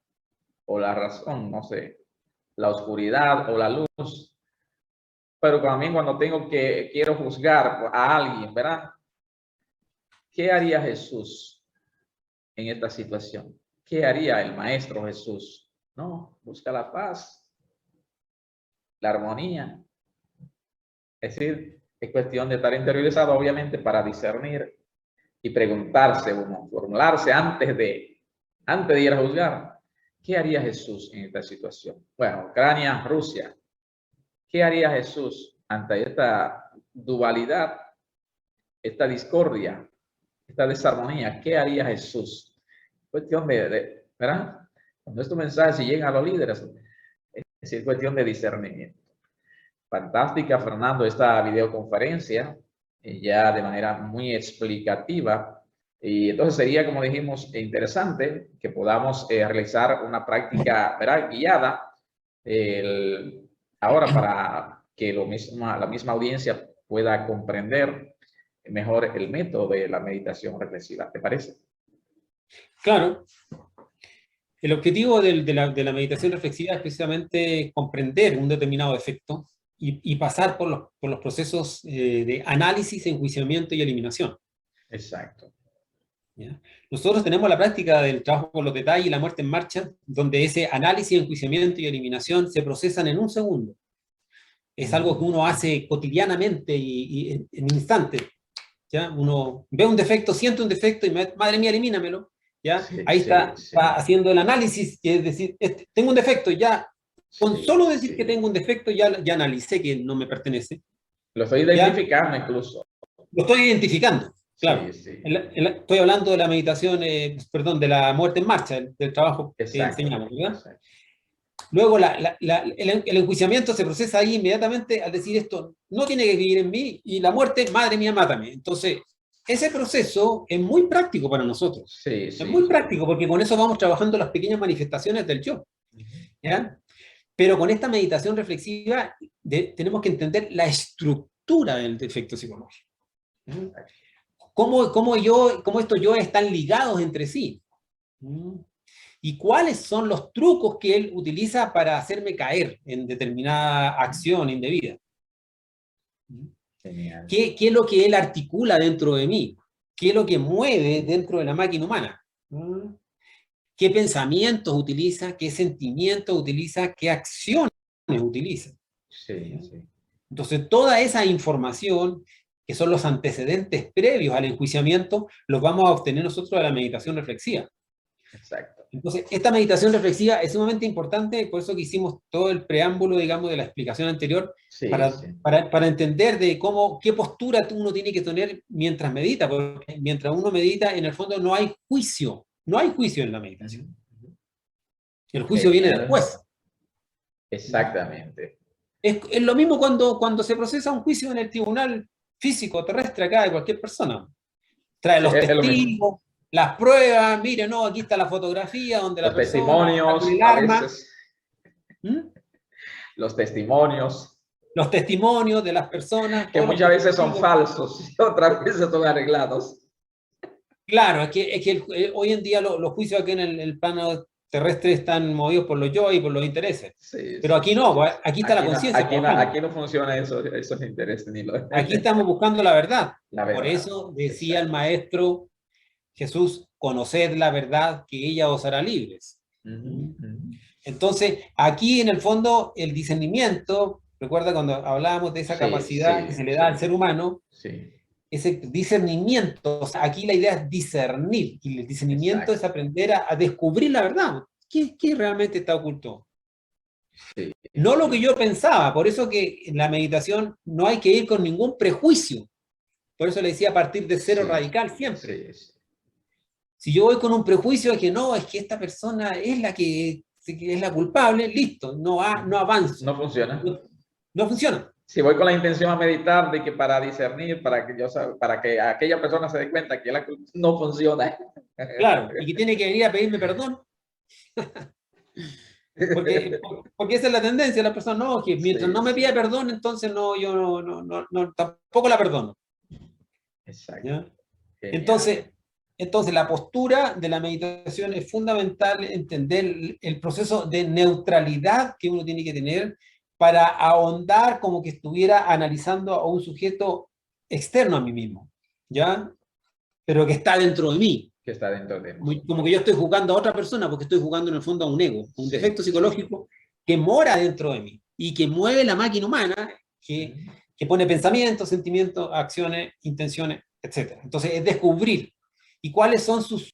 O la razón, no sé, la oscuridad o la luz, pero también cuando quiero juzgar a alguien, ¿verdad? ¿Qué haría Jesús en esta situación? ¿Qué haría el Maestro Jesús? No, busca la paz, la armonía. Es decir, es cuestión de estar interiorizado, obviamente, para discernir y preguntarse uno, formularse antes de ir a juzgar. ¿Qué haría Jesús en esta situación? Bueno, Ucrania, Rusia. ¿Qué haría Jesús ante esta dualidad, esta discordia, esta desarmonía? ¿Qué haría Jesús? Cuestión ¿verdad? Cuando estos mensajes lleguen a los líderes, es decir, cuestión de discernimiento. Fantástica, Fernando, esta videoconferencia, ya de manera muy explicativa. Y entonces sería, como dijimos, interesante que podamos realizar una práctica, ¿verdad?, guiada ahora para que la misma audiencia pueda comprender mejor el método de la meditación reflexiva. ¿Te parece? Claro, el objetivo de la meditación reflexiva es precisamente comprender un determinado efecto y pasar por los procesos de análisis, enjuiciamiento y eliminación. Exacto. ¿Ya? Nosotros tenemos la práctica del trabajo con los detalles y la muerte en marcha, donde ese análisis, enjuiciamiento y eliminación se procesan en un segundo. Es algo que uno hace cotidianamente y en instantes. ¿Ya? Uno ve un defecto, siente un defecto y madre mía, elimínamelo. ¿Ya? Sí, Ahí sí, sí. está haciendo el análisis, es decir, tengo un defecto, ya, con Sí, solo decir que sí. tengo un defecto, ya analicé que no me pertenece. Lo estoy ¿Ya? identificando incluso. Lo estoy identificando. Claro, Sí, sí. estoy hablando de la meditación, perdón, de la muerte en marcha, del trabajo que Exacto. enseñamos, ¿verdad? Exacto. Luego el enjuiciamiento se procesa ahí inmediatamente al decir esto no tiene que vivir en mí y la muerte, madre mía, mátame. Entonces, ese proceso es muy práctico para nosotros. Sí, Es sí, muy sí. práctico porque con eso vamos trabajando las pequeñas manifestaciones del yo. Ujú. ¿Ya? Pero con esta meditación reflexiva tenemos que entender la estructura del defecto psicológico. ¿Mm? Cómo estos yo están ligados entre sí. ¿Mm? Y cuáles son los trucos que él utiliza para hacerme caer en determinada acción indebida. ¿Mm? Genial. ¿Qué es lo que él articula dentro de mí? ¿Qué es lo que mueve dentro de la máquina humana? ¿Mm? ¿Qué pensamientos utiliza? ¿Qué sentimientos utiliza? ¿Qué acciones utiliza? Sí, sí. Entonces, toda esa información, que son los antecedentes previos al enjuiciamiento, los vamos a obtener nosotros de la meditación reflexiva. Exacto. Entonces, esta meditación reflexiva es sumamente importante, por eso que hicimos todo el preámbulo, digamos, de la explicación anterior, Sí, sí. para entender de qué postura uno tiene que tener mientras medita, porque mientras uno medita, en el fondo no hay juicio, no hay juicio en la meditación. Ujú, ujú. El juicio viene Genial. después. Exactamente. Es lo mismo cuando se procesa un juicio en el tribunal físico terrestre acá de cualquier persona. Trae Sí, los es lo mismo. testigos, las pruebas, mire, no, aquí está la fotografía donde la Los persona está con testimonios, el a arma. veces, ¿Mm? los testimonios, Los testimonios de las personas, que todos los muchas veces son testigos. falsos y otras veces son arreglados. Claro, es que hoy en día los juicios aquí en el plano terrestre están movidos por los yo y por los intereses. Sí, Pero sí. aquí no, pues, aquí está la Aquí no, conciencia aquí no, trabajando. aquí no funciona eso, esos intereses ni lo. Aquí estamos buscando la verdad. La Por verdad. eso decía el Exacto. maestro Jesús, conoced la verdad que ella os hará libres. Ujú, ujú. Entonces, aquí en el fondo, el discernimiento, recuerda cuando hablábamos de esa Sí, capacidad que se sí, le da al sí, ser humano, sí. ese discernimiento, o sea, aquí la idea es discernir, y el discernimiento es Exacto. aprender a descubrir la verdad. ¿Qué realmente está oculto? Sí, No lo que sí, yo pensaba, por eso que en la meditación no hay que ir con ningún prejuicio. Por eso le decía a partir de cero sí, radical siempre. sí, sí. Si yo voy con un prejuicio de que no, es que esta persona es la que es la culpable, listo, no avanzo. No funciona. No, no funciona. Si voy con la intención a meditar de que para discernir, para que aquella persona se dé cuenta que no funciona. Claro, y que tiene que venir a pedirme perdón, porque, porque esa es la tendencia de la persona, no, que mientras Sí, no me pida sí. perdón, entonces no, yo tampoco la perdono. Exacto. ¿Ya? Genial. Entonces, la postura de la meditación es fundamental entender el proceso de neutralidad que uno tiene que tener para ahondar como que estuviera analizando a un sujeto externo a mí mismo, ¿ya? Pero que está dentro de mí. Que está dentro de Como, nosotros. como que yo estoy jugando a otra persona porque estoy jugando en el fondo a un ego, a un Sí, defecto sí. psicológico que mora dentro de mí y que mueve la máquina humana que pone pensamientos, sentimientos, acciones, intenciones, etc. Entonces es descubrir y cuáles son sus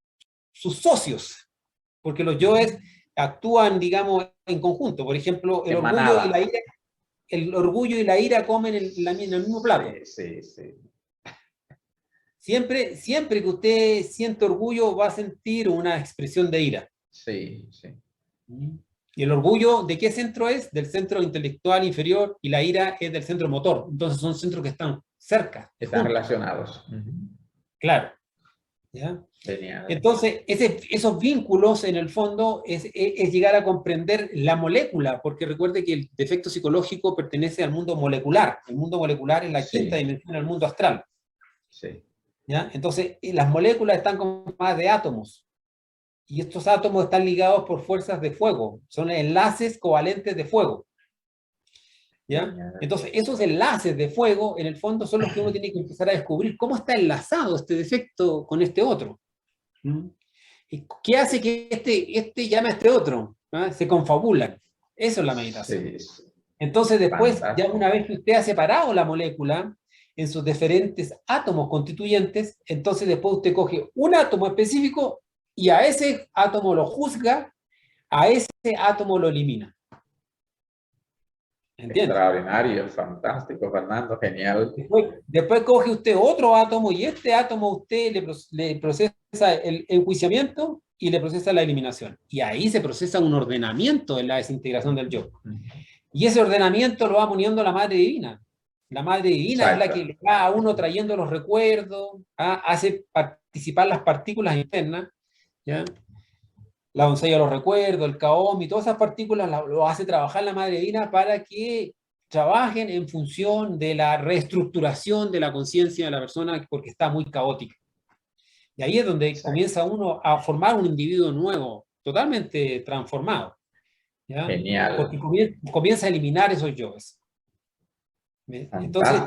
socios, porque los yoes actúan, digamos, en conjunto. Por ejemplo, En manada. el orgullo y la ira comen en el mismo plato. Sí, sí, sí. Siempre que usted siente orgullo va a sentir una expresión de ira. Sí, sí. Y el orgullo, ¿de qué centro es? Del centro intelectual inferior, y la ira es del centro motor. Entonces son centros que están cerca, Están juntos. relacionados. Claro. ¿Ya? Genial. Entonces, esos vínculos en el fondo es llegar a comprender la molécula, porque recuerde que el defecto psicológico pertenece al mundo molecular. El mundo molecular es la quinta Sí, dimensión del mundo astral. sí. ¿Ya? Entonces, las moléculas están conformadas de átomos. Y estos átomos están ligados por fuerzas de fuego. Son enlaces covalentes de fuego. ¿Ya? Genial. Entonces, esos enlaces de fuego, en el fondo, son los que uno tiene que empezar a descubrir cómo está enlazado este defecto con este otro. ¿Mm? ¿Y qué hace que este llame a este otro? ¿Ah? Se confabulan. Eso es la meditación. Sí, sí. Entonces, después, ya Fantástico. una vez que usted ha separado la molécula en sus diferentes átomos constituyentes, entonces después usted coge un átomo específico y a ese átomo lo juzga, a ese átomo lo elimina. ¿Entiendes? Extraordinario, fantástico, Fernando, genial. Después coge usted otro átomo y este átomo usted le procesa el enjuiciamiento y le procesa la eliminación. Y ahí se procesa un ordenamiento en la desintegración del yo. Y ese ordenamiento lo va poniendo la Madre Divina. La Madre Divina es la que le va a uno trayendo los recuerdos, hace participar las partículas internas, ¿ya? La doncella de los recuerdos, el Kaomi, todas esas partículas lo hace trabajar la Madre Divina para que trabajen en función de la reestructuración de la conciencia de la persona porque está muy caótica. Y ahí es donde comienza uno a formar un individuo nuevo, totalmente transformado. ¿Ya? Genial. Porque comienza a eliminar esos yoes. Entonces,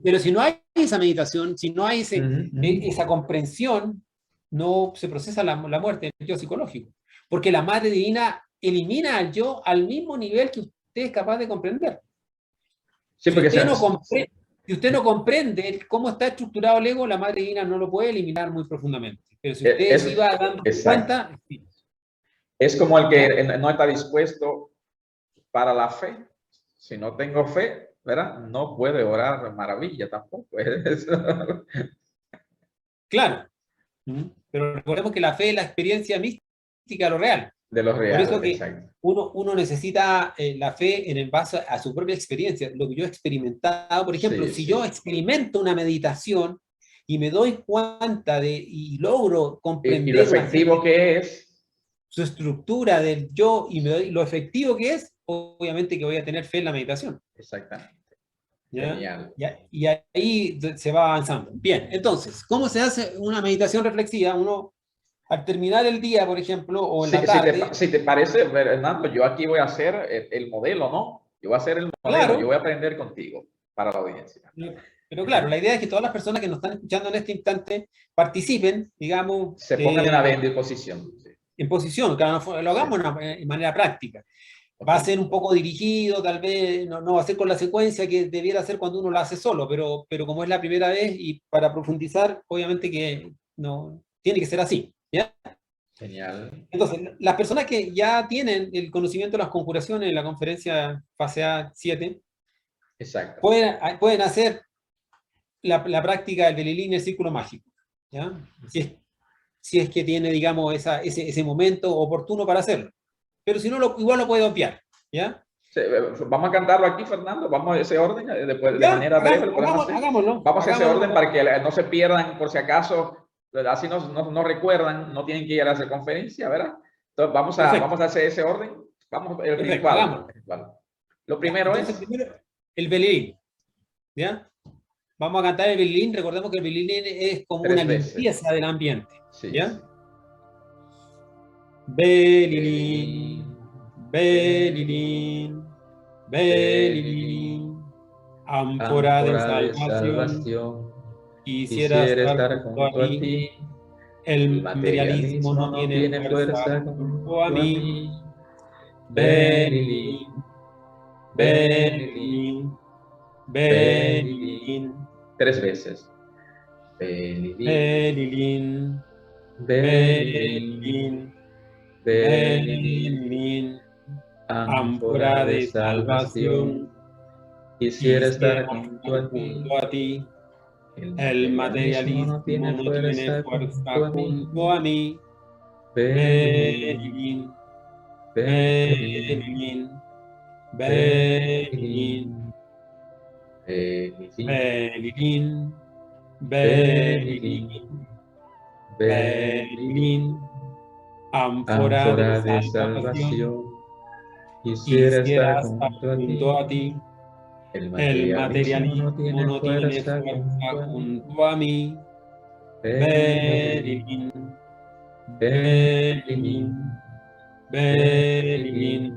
pero si no hay esa meditación, si no hay esa comprensión, no se procesa la muerte del yo psicológico. Porque la Madre Divina elimina al yo al mismo nivel que usted es capaz de comprender. Sí, porque si usted no comprende cómo está estructurado el ego, la Madre Divina no lo puede eliminar muy profundamente. Pero si usted se va dando cuenta... Es como el que no está dispuesto para la fe. Si no tengo fe, ¿verdad? No puede orar maravilla tampoco. Claro. Pero recordemos que la fe es la experiencia mística de lo real. De lo real, por eso que uno necesita la fe en el base a su propia experiencia. Lo que yo he experimentado, por ejemplo, si yo experimento una meditación y me doy cuenta y logro comprender y lo efectivo que es su estructura del yo y me doy lo efectivo que es, obviamente que voy a tener fe en la meditación. Exactamente. ¿Ya? Genial. Y ahí se va avanzando. Bien, entonces, ¿cómo se hace una meditación reflexiva? Uno, al terminar el día, por ejemplo, o en la tarde... Si te parece, Fernando, yo aquí voy a hacer el modelo, ¿no? Yo voy a hacer el modelo, claro. Yo voy a aprender contigo para la audiencia. Pero claro, la idea es que todas las personas que nos están escuchando en este instante participen, digamos... Se pongan en la disposición. Sí. En posición, claro, lo hagamos de manera práctica. Va a ser un poco dirigido, tal vez, no va a ser con la secuencia que debiera ser cuando uno lo hace solo, pero como es la primera vez y para profundizar, obviamente que no tiene que ser así. ¿Ya? Genial. Entonces, las personas que ya tienen el conocimiento de las conjuraciones en la conferencia fase A7, exacto, pueden hacer la práctica del Belilín y el círculo mágico. ¿Ya? Si es que tiene, digamos, ese momento oportuno para hacerlo. Pero si no, igual lo puede obviar, ¿ya? Sí, vamos a cantarlo aquí, Fernando. Vamos a ese orden, después, de manera breve. Hagámoslo. Vamos a ese orden para que no se pierdan, por si acaso, así no recuerdan, no tienen que ir a hacer conferencia, ¿verdad? Entonces, vamos a hacer ese orden. Vamos, el ritual. Lo primero es... Primero, el Belilín, ¿ya? Vamos a cantar el Belilín. Recordemos que el Belilín es como una limpieza del ambiente, ¿ya? Sí. Belilín, Belilín, Belilín, ánfora de salvación, quisiera estar junto a ti, el materialismo no tiene fuerza junto a mí. Belilín, Belilín, Belilín. 3 veces. Belilín, Belilín, Belilín, ánfora de salvación, quisiera estar junto a ti, el materialismo no tiene fuerza junto a mí. Belilín, Belilín, Belilín, Belilín, Belilín, Belilín, ánfora de salvación, quisiera estar junto a ti, el materialismo no tiene fuerza junto a mí. Belilín, Belilín, Belilín.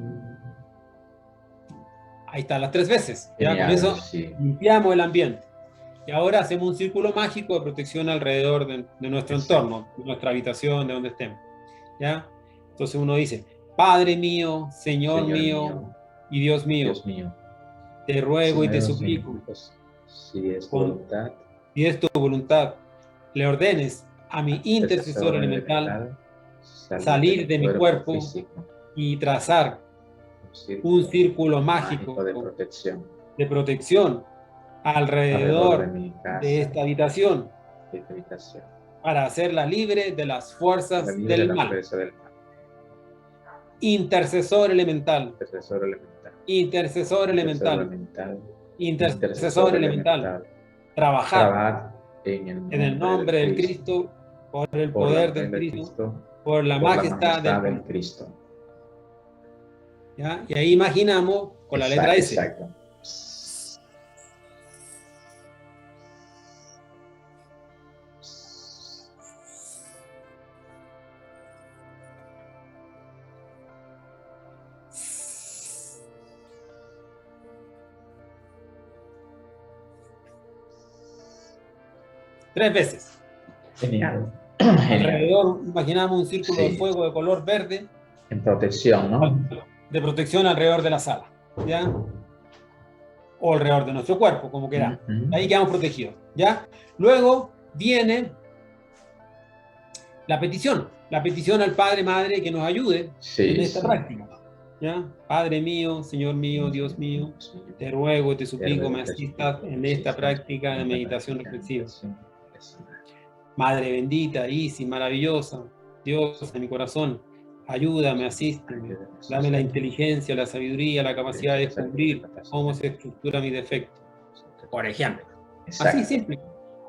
Ahí está, las 3 veces. Ya genial, con eso limpiamos el ambiente. Y ahora hacemos un círculo mágico de protección alrededor de nuestro entorno, de nuestra habitación, de donde estemos. ¿Ya? Entonces uno dice, Padre mío, Señor mío y Dios mío, te ruego y te suplico, si es tu voluntad, le ordenes a mi intercesor elemental salir de mi cuerpo y trazar un círculo mágico de protección alrededor mi casa, de esta habitación de esta habitación, para hacerla libre de las fuerzas del mal. Intercesor elemental. Intercesor elemental. Intercesor elemental. Intercesor elemental. Trabajar en el nombre del Cristo, por el poder del Cristo, por la majestad del Cristo. ¿Ya? Y ahí imaginamos con la letra S. Exacto. 3 veces. Genial. Alrededor imaginamos un círculo de fuego de color verde. En protección, ¿no? De protección alrededor de la sala, ¿ya? O alrededor de nuestro cuerpo, como queramos. Ahí quedamos protegidos, ¿ya? Luego viene la petición al Padre, Madre, que nos ayude en esta práctica, ¿ya? Padre mío, Señor mío, Dios mío, te ruego y te suplico me asistas en esta práctica de meditación reflexiva. Madre bendita, Isis, maravillosa, Dios en mi corazón, ayúdame, asísteme, dame la inteligencia, la sabiduría, la capacidad de descubrir cómo se estructura mi defecto, por ejemplo. Así simple.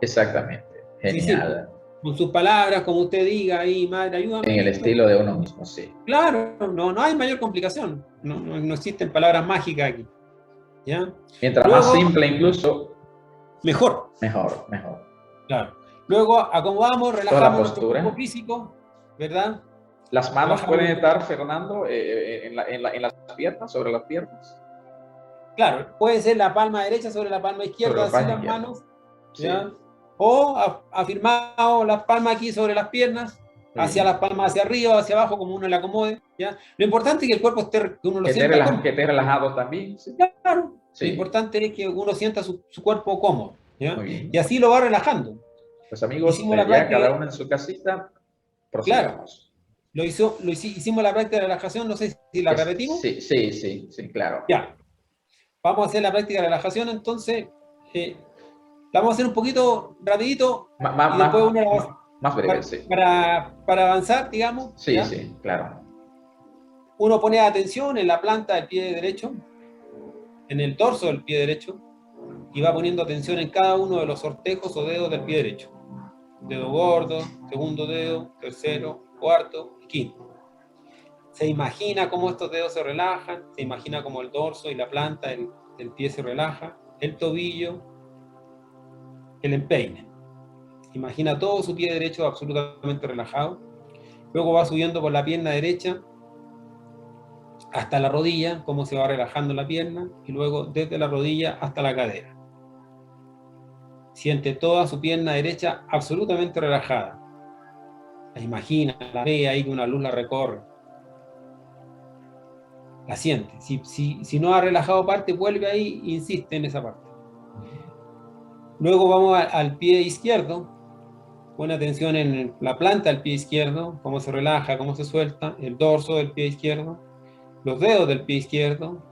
Exactamente. Genial. Con sus palabras, como usted diga ahí, madre, ayúdame. En el estilo de uno mismo, sí. Claro, no hay mayor complicación. No existen palabras mágicas aquí. ¿Ya? Mientras más simple incluso, mejor. Mejor. Claro. Luego acomodamos, relajamos nuestro cuerpo físico, ¿verdad? Las manos pueden estar, Fernando, en las piernas, sobre las piernas. Claro, puede ser la palma derecha sobre la palma izquierda, así las manos, ¿ya? Sí. O afirmado las palmas aquí sobre las piernas, hacia las palmas hacia arriba, hacia abajo, como uno le acomode, ¿ya? Lo importante es que el cuerpo esté, que uno lo sienta que esté relajado también. Sí. Claro, lo importante es que uno sienta su cuerpo cómodo, ¿ya? Y así lo va relajando. Pues amigos, ya cada uno en su casita, prosigamos. Claro, hicimos la práctica de relajación, no sé si la repetimos. Sí, claro. Ya, vamos a hacer la práctica de relajación, entonces, la vamos a hacer un poquito rapidito, y después más breve, sí. Para avanzar, digamos. Sí, claro. Uno pone atención en la planta del pie derecho, en el torso del pie derecho, y va poniendo atención en cada uno de los sortejos o dedos del pie derecho. Dedo gordo, segundo dedo, tercero, cuarto y quinto. Se imagina cómo estos dedos se relajan, se imagina cómo el dorso y la planta del pie se relaja, el tobillo, el empeine. Imagina todo su pie derecho absolutamente relajado. Luego va subiendo por la pierna derecha hasta la rodilla, cómo se va relajando la pierna, y luego desde la rodilla hasta la cadera. Siente toda su pierna derecha absolutamente relajada. La imagina, la ve ahí que una luz la recorre. La siente. Si no ha relajado parte, vuelve ahí e insiste en esa parte. Luego vamos al pie izquierdo. Pone atención en la planta del pie izquierdo, cómo se relaja, cómo se suelta, el dorso del pie izquierdo, los dedos del pie izquierdo,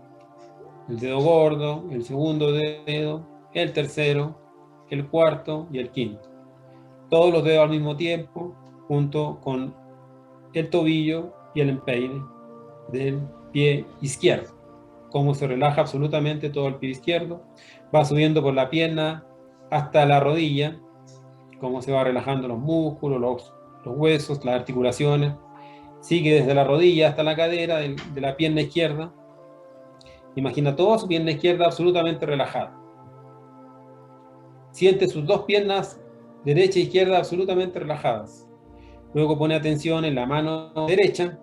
el dedo gordo, el segundo dedo, el tercero, el cuarto y el quinto. Todos los dedos al mismo tiempo, junto con el tobillo y el empeine del pie izquierdo. Cómo se relaja absolutamente todo el pie izquierdo. Va subiendo por la pierna hasta la rodilla, cómo se va relajando los músculos, los huesos, las articulaciones. Sigue desde la rodilla hasta la cadera de la pierna izquierda. Imagina toda su pierna izquierda absolutamente relajada. Siente sus dos piernas, derecha e izquierda, absolutamente relajadas. Luego pone atención en la mano derecha,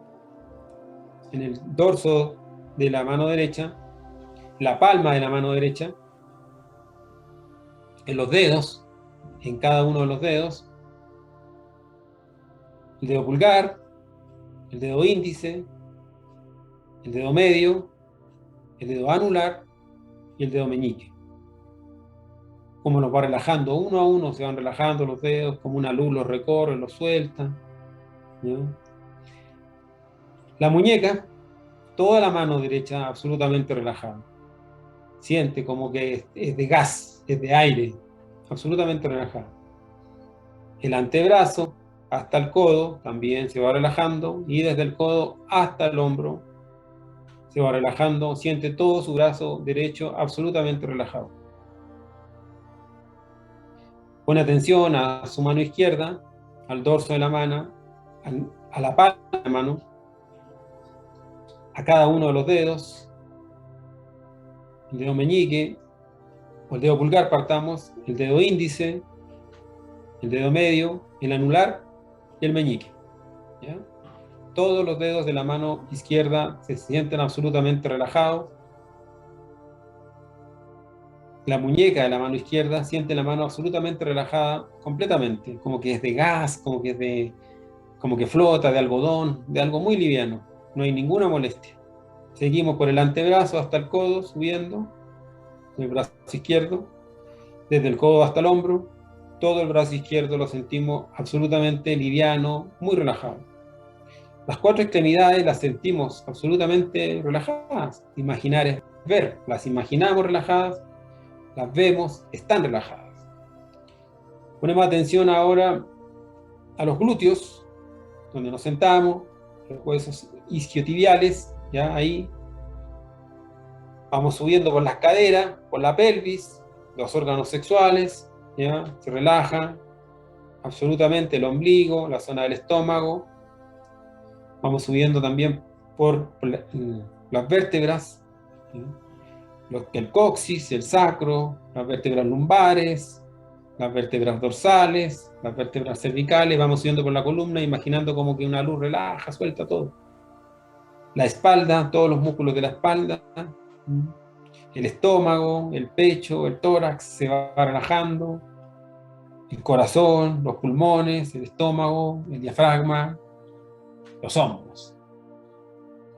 en el dorso de la mano derecha, la palma de la mano derecha, en los dedos, en cada uno de los dedos, el dedo pulgar, el dedo índice, el dedo medio, el dedo anular y el dedo meñique. Cómo los va relajando uno a uno, se van relajando los dedos, como una luz los recorre, los suelta, ¿ya? La muñeca, toda la mano derecha absolutamente relajada. Siente como que es de gas, es de aire, absolutamente relajada. El antebrazo hasta el codo también se va relajando, y desde el codo hasta el hombro se va relajando. Siente todo su brazo derecho absolutamente relajado. Pone atención a su mano izquierda, al dorso de la mano, a la palma de la mano, a cada uno de los dedos, el dedo meñique, o el dedo pulgar, partamos, el dedo índice, el dedo medio, el anular y el meñique. ¿Ya? Todos los dedos de la mano izquierda se sienten absolutamente relajados. La muñeca de la mano izquierda siente la mano absolutamente relajada, completamente, como que es de gas, como que flota, de algodón, de algo muy liviano. No hay ninguna molestia. Seguimos por el antebrazo hasta el codo, subiendo, el brazo izquierdo, desde el codo hasta el hombro. Todo el brazo izquierdo lo sentimos absolutamente liviano, muy relajado. Las cuatro extremidades las sentimos absolutamente relajadas. Imaginar es ver, las imaginamos relajadas, las vemos, están relajadas. Ponemos atención ahora a los glúteos, donde nos sentamos, los huesos isquiotibiales, ya ahí. Vamos subiendo por las caderas, por la pelvis, los órganos sexuales, ya se relajan absolutamente, el ombligo, la zona del estómago. Vamos subiendo también por las vértebras, ¿sí? El coxis, el sacro, las vértebras lumbares, las vértebras dorsales, las vértebras cervicales. Vamos subiendo por la columna, imaginando como que una luz relaja, suelta todo. La espalda, todos los músculos de la espalda, el estómago, el pecho, el tórax se va relajando, el corazón, los pulmones, el estómago, el diafragma, los hombros,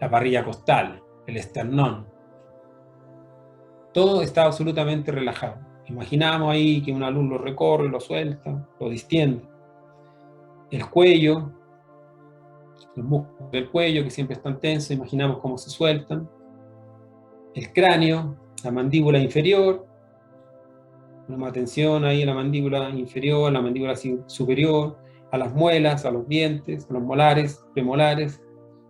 la parrilla costal, el esternón. Todo está absolutamente relajado. Imaginamos ahí que una luz lo recorre, lo suelta, lo distiende. El cuello, los músculos del cuello que siempre están tensos, imaginamos cómo se sueltan. El cráneo, la mandíbula inferior. Ponemos atención ahí a la mandíbula inferior, a la mandíbula superior, a las muelas, a los dientes, a los molares, premolares,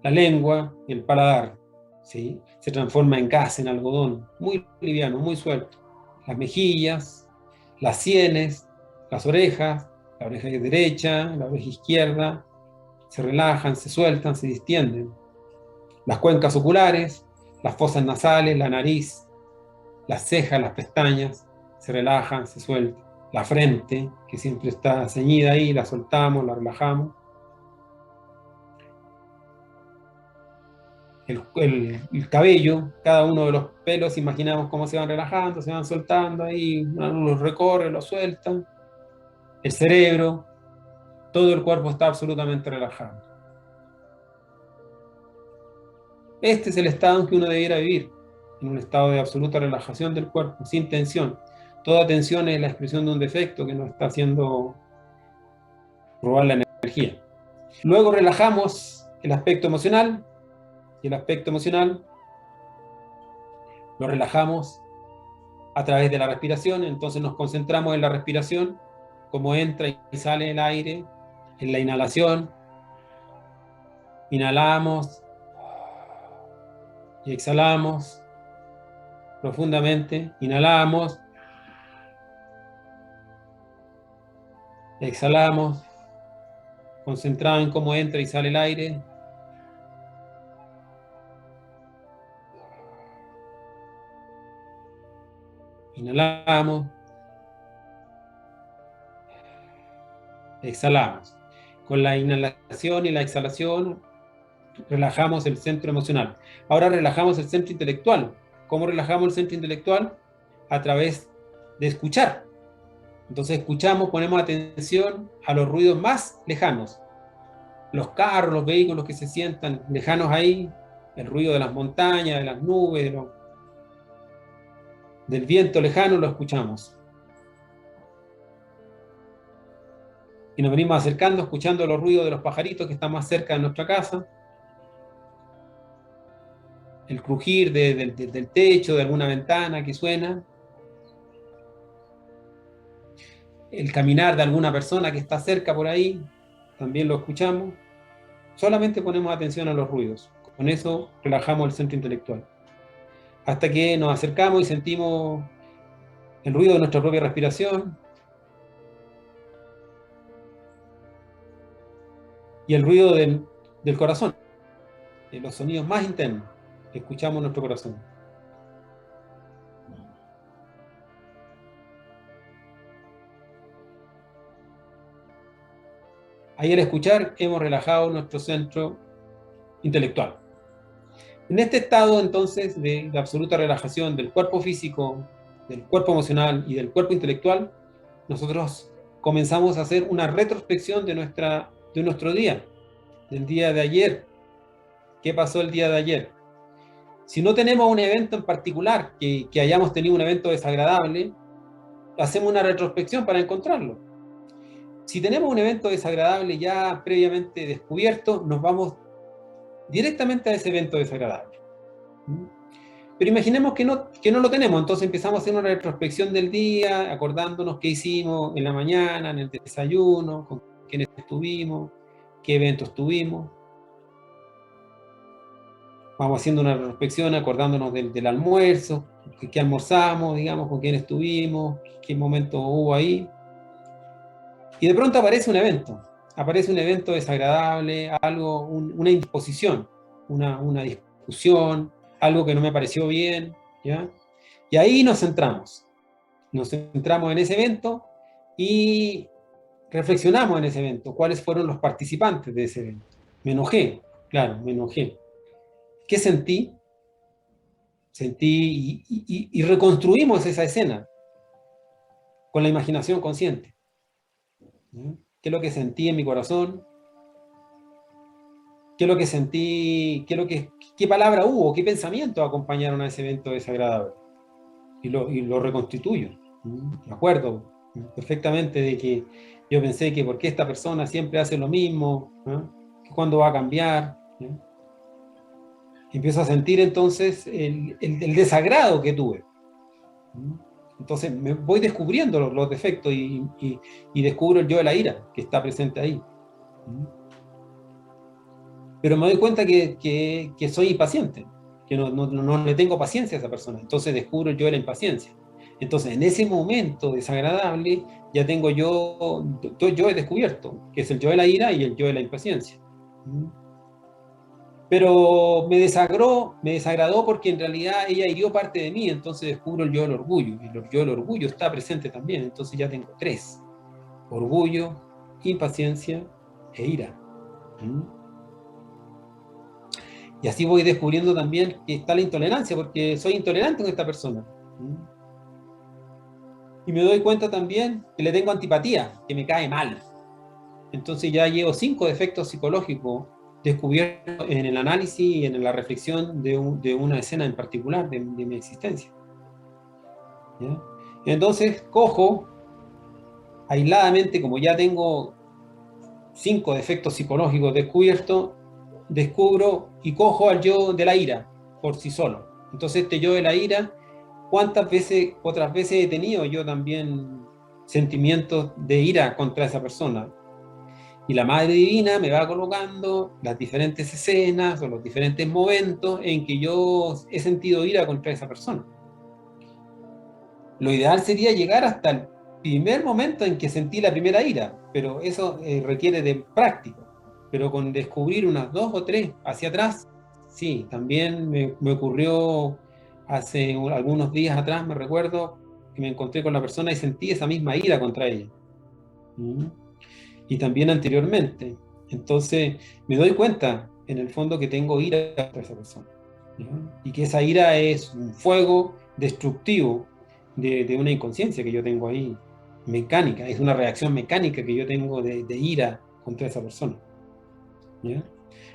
la lengua y el paladar. ¿Sí? Se transforma en gas, en algodón, muy liviano, muy suelto. Las mejillas, las sienes, las orejas, la oreja derecha, la oreja izquierda, se relajan, se sueltan, se distienden. Las cuencas oculares, las fosas nasales, la nariz, las cejas, las pestañas, se relajan, se sueltan. La frente, que siempre está ceñida ahí, la soltamos, la relajamos. El cabello, cada uno de los pelos, imaginamos cómo se van relajando, se van soltando ahí, uno los recorre, los suelta. El cerebro, todo el cuerpo está absolutamente relajado. Este es el estado en que uno debiera vivir, en un estado de absoluta relajación del cuerpo, sin tensión. Toda tensión es la expresión de un defecto que nos está haciendo robar la energía. Luego relajamos el aspecto emocional, y el aspecto emocional lo relajamos a través de la respiración. Entonces nos concentramos en la respiración, cómo entra y sale el aire, en la inhalación. Inhalamos y exhalamos profundamente. Inhalamos, exhalamos, concentrado en cómo entra y sale el aire. Inhalamos, exhalamos. Con la inhalación y la exhalación relajamos el centro emocional. Ahora relajamos el centro intelectual. ¿Cómo relajamos el centro intelectual? A través de escuchar. Entonces escuchamos, ponemos atención a los ruidos más lejanos. Los carros, los vehículos que se sientan lejanos ahí, el ruido de las montañas, de las nubes, del viento lejano, lo escuchamos. Y nos venimos acercando, escuchando los ruidos de los pajaritos que están más cerca de nuestra casa. el crujir del techo, de alguna ventana que suena, el caminar de alguna persona que está cerca por ahí, también lo escuchamos. Solamente ponemos atención a los ruidos. Con eso relajamos el centro intelectual. Hasta que nos acercamos y sentimos el ruido de nuestra propia respiración y el ruido del corazón, de los sonidos más internos que escuchamos en nuestro corazón. Ahí al escuchar hemos relajado nuestro centro intelectual. En este estado entonces de absoluta relajación del cuerpo físico, del cuerpo emocional y del cuerpo intelectual, nosotros comenzamos a hacer una retrospección de nuestro día, del día de ayer. ¿Qué pasó el día de ayer? Si no tenemos un evento en particular, que hayamos tenido un evento desagradable, hacemos una retrospección para encontrarlo. Si tenemos un evento desagradable ya previamente descubierto, nos vamos directamente a ese evento desagradable. Pero imaginemos que no lo tenemos, entonces empezamos a hacer una retrospección del día, acordándonos qué hicimos en la mañana, en el desayuno, con quiénes estuvimos, qué eventos tuvimos. Vamos haciendo una retrospección acordándonos del almuerzo, qué almorzamos, digamos, con quién estuvimos, qué momento hubo ahí. Y de pronto aparece un evento desagradable, algo, una indisposición, una discusión, algo que no me pareció bien, ¿ya? Y ahí nos centramos en ese evento y reflexionamos en ese evento, cuáles fueron los participantes de ese evento. Me enojé, claro, me enojé. ¿Qué sentí? Sentí y reconstruimos esa escena con la imaginación consciente. ¿Qué es lo que sentí en mi corazón? ¿Qué es lo que sentí? ¿Qué palabra hubo? ¿Qué pensamientos acompañaron a ese evento desagradable? Y lo reconstituyo. Me acuerdo perfectamente de que yo pensé que por qué esta persona siempre hace lo mismo, que cuándo va a cambiar. Empiezo a sentir entonces el desagrado que tuve. Entonces me voy descubriendo los defectos y descubro el yo de la ira que está presente ahí. Pero me doy cuenta que soy impaciente, que no le tengo paciencia a esa persona. Entonces descubro el yo de la impaciencia. Entonces en ese momento desagradable ya tengo yo he descubierto, que es el yo de la ira y el yo de la impaciencia. Pero me desagradó porque en realidad ella hirió parte de mí, entonces descubro el yo del orgullo, y el yo del orgullo está presente también, entonces ya tengo tres: orgullo, impaciencia e ira. Y así voy descubriendo también que está la intolerancia, porque soy intolerante con esta persona. Y me doy cuenta también que le tengo antipatía, que me cae mal. Entonces ya llevo 5 defectos psicológicos descubiertos en el análisis y en la reflexión de una escena en particular de mi existencia. ¿Ya? Entonces cojo aisladamente, como ya tengo 5 defectos psicológicos descubiertos, descubro y cojo al yo de la ira por sí solo. Entonces este yo de la ira, otras veces he tenido yo también sentimientos de ira contra esa persona. Y la Madre Divina me va colocando las diferentes escenas o los diferentes momentos en que yo he sentido ira contra esa persona. Lo ideal sería llegar hasta el primer momento en que sentí la primera ira, pero eso requiere de práctica. Pero con descubrir unas 2 o 3 hacia atrás, sí, también me ocurrió hace algunos días atrás, me recuerdo, que me encontré con la persona y sentí esa misma ira contra ella. Y también anteriormente. Entonces me doy cuenta, en el fondo, que tengo ira contra esa persona. Y que esa ira es un fuego destructivo de una inconsciencia que yo tengo ahí, mecánica, es una reacción mecánica que yo tengo de ira contra esa persona. ¿Ya?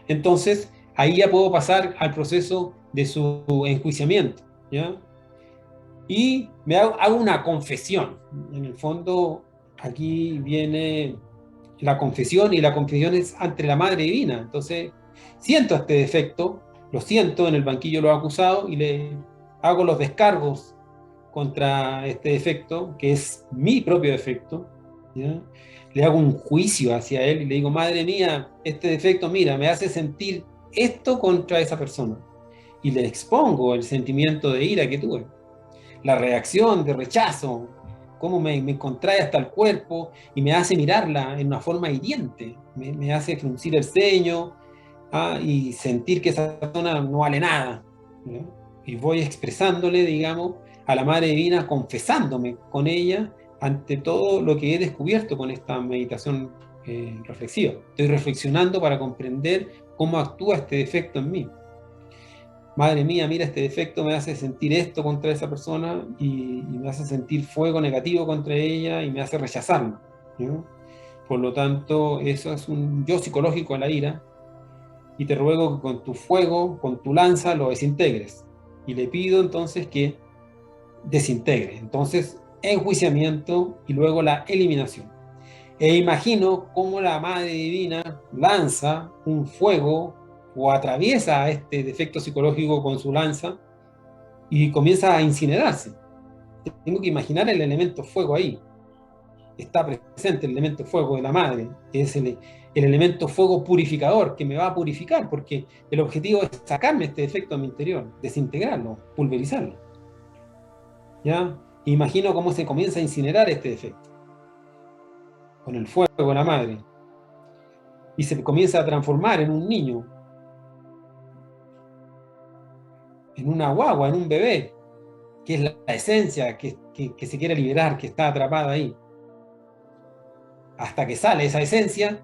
Entonces, ahí ya puedo pasar al proceso de su enjuiciamiento, ¿ya? Y hago una confesión. En el fondo, aquí viene la confesión, y la confesión es ante la Madre Divina. Entonces, siento este defecto, lo siento en el banquillo de los acusados y le hago los descargos contra este defecto, que es mi propio defecto, ¿ya? Le hago un juicio hacia él y le digo, madre mía, este defecto, mira, me hace sentir esto contra esa persona. Y le expongo el sentimiento de ira que tuve, la reacción de rechazo, cómo me contrae hasta el cuerpo y me hace mirarla en una forma hiriente, me hace fruncir el ceño, y sentir que esa persona no vale nada, ¿ya? Y voy expresándole, digamos, a la Madre Divina, confesándome con ella ante todo lo que he descubierto con esta meditación reflexiva. Estoy reflexionando para comprender cómo actúa este defecto en mí. Madre mía, mira, este defecto me hace sentir esto contra esa persona y me hace sentir fuego negativo contra ella y me hace rechazarla, ¿no? Por lo tanto, eso es un yo psicológico a la ira, y te ruego que con tu fuego, con tu lanza, lo desintegres. Y le pido entonces que desintegre. Entonces, enjuiciamiento y luego la eliminación. E imagino cómo la Madre Divina lanza un fuego o atraviesa este defecto psicológico con su lanza y comienza a incinerarse. Tengo que imaginar el elemento fuego ahí. Está presente el elemento fuego de la Madre, que es el elemento fuego purificador, que me va a purificar, porque el objetivo es sacarme este defecto de mi interior, desintegrarlo, pulverizarlo. ¿Ya? Imagino cómo se comienza a incinerar este defecto, con el fuego de la Madre, y se comienza a transformar en un niño, en una guagua, en un bebé, que es la esencia que se quiere liberar, que está atrapada ahí. Hasta que sale esa esencia,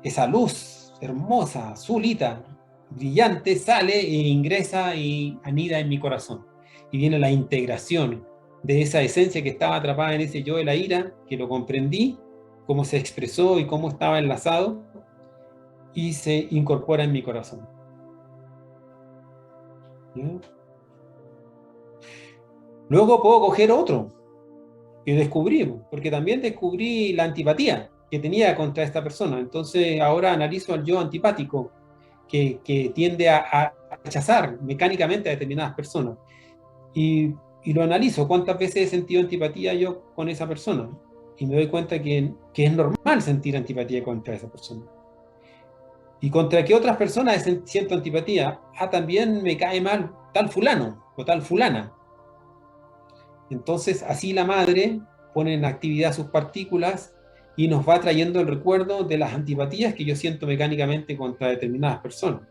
esa luz hermosa, azulita, brillante, sale e ingresa y anida en mi corazón. Y viene la integración de esa esencia que estaba atrapada en ese yo de la ira, que lo comprendí, cómo se expresó y cómo estaba enlazado, y se incorpora en mi corazón. ¿Ya? Luego puedo coger otro que descubrí, porque también descubrí la antipatía que tenía contra esta persona. Entonces ahora analizo al yo antipático que tiende a rechazar mecánicamente a determinadas personas. Y lo analizo, cuántas veces he sentido antipatía yo con esa persona. Y me doy cuenta que es normal sentir antipatía contra esa persona. ¿Y contra qué otras personas siento antipatía? También me cae mal tal fulano o tal fulana. Entonces, así la Madre pone en actividad sus partículas y nos va trayendo el recuerdo de las antipatías que yo siento mecánicamente contra determinadas personas.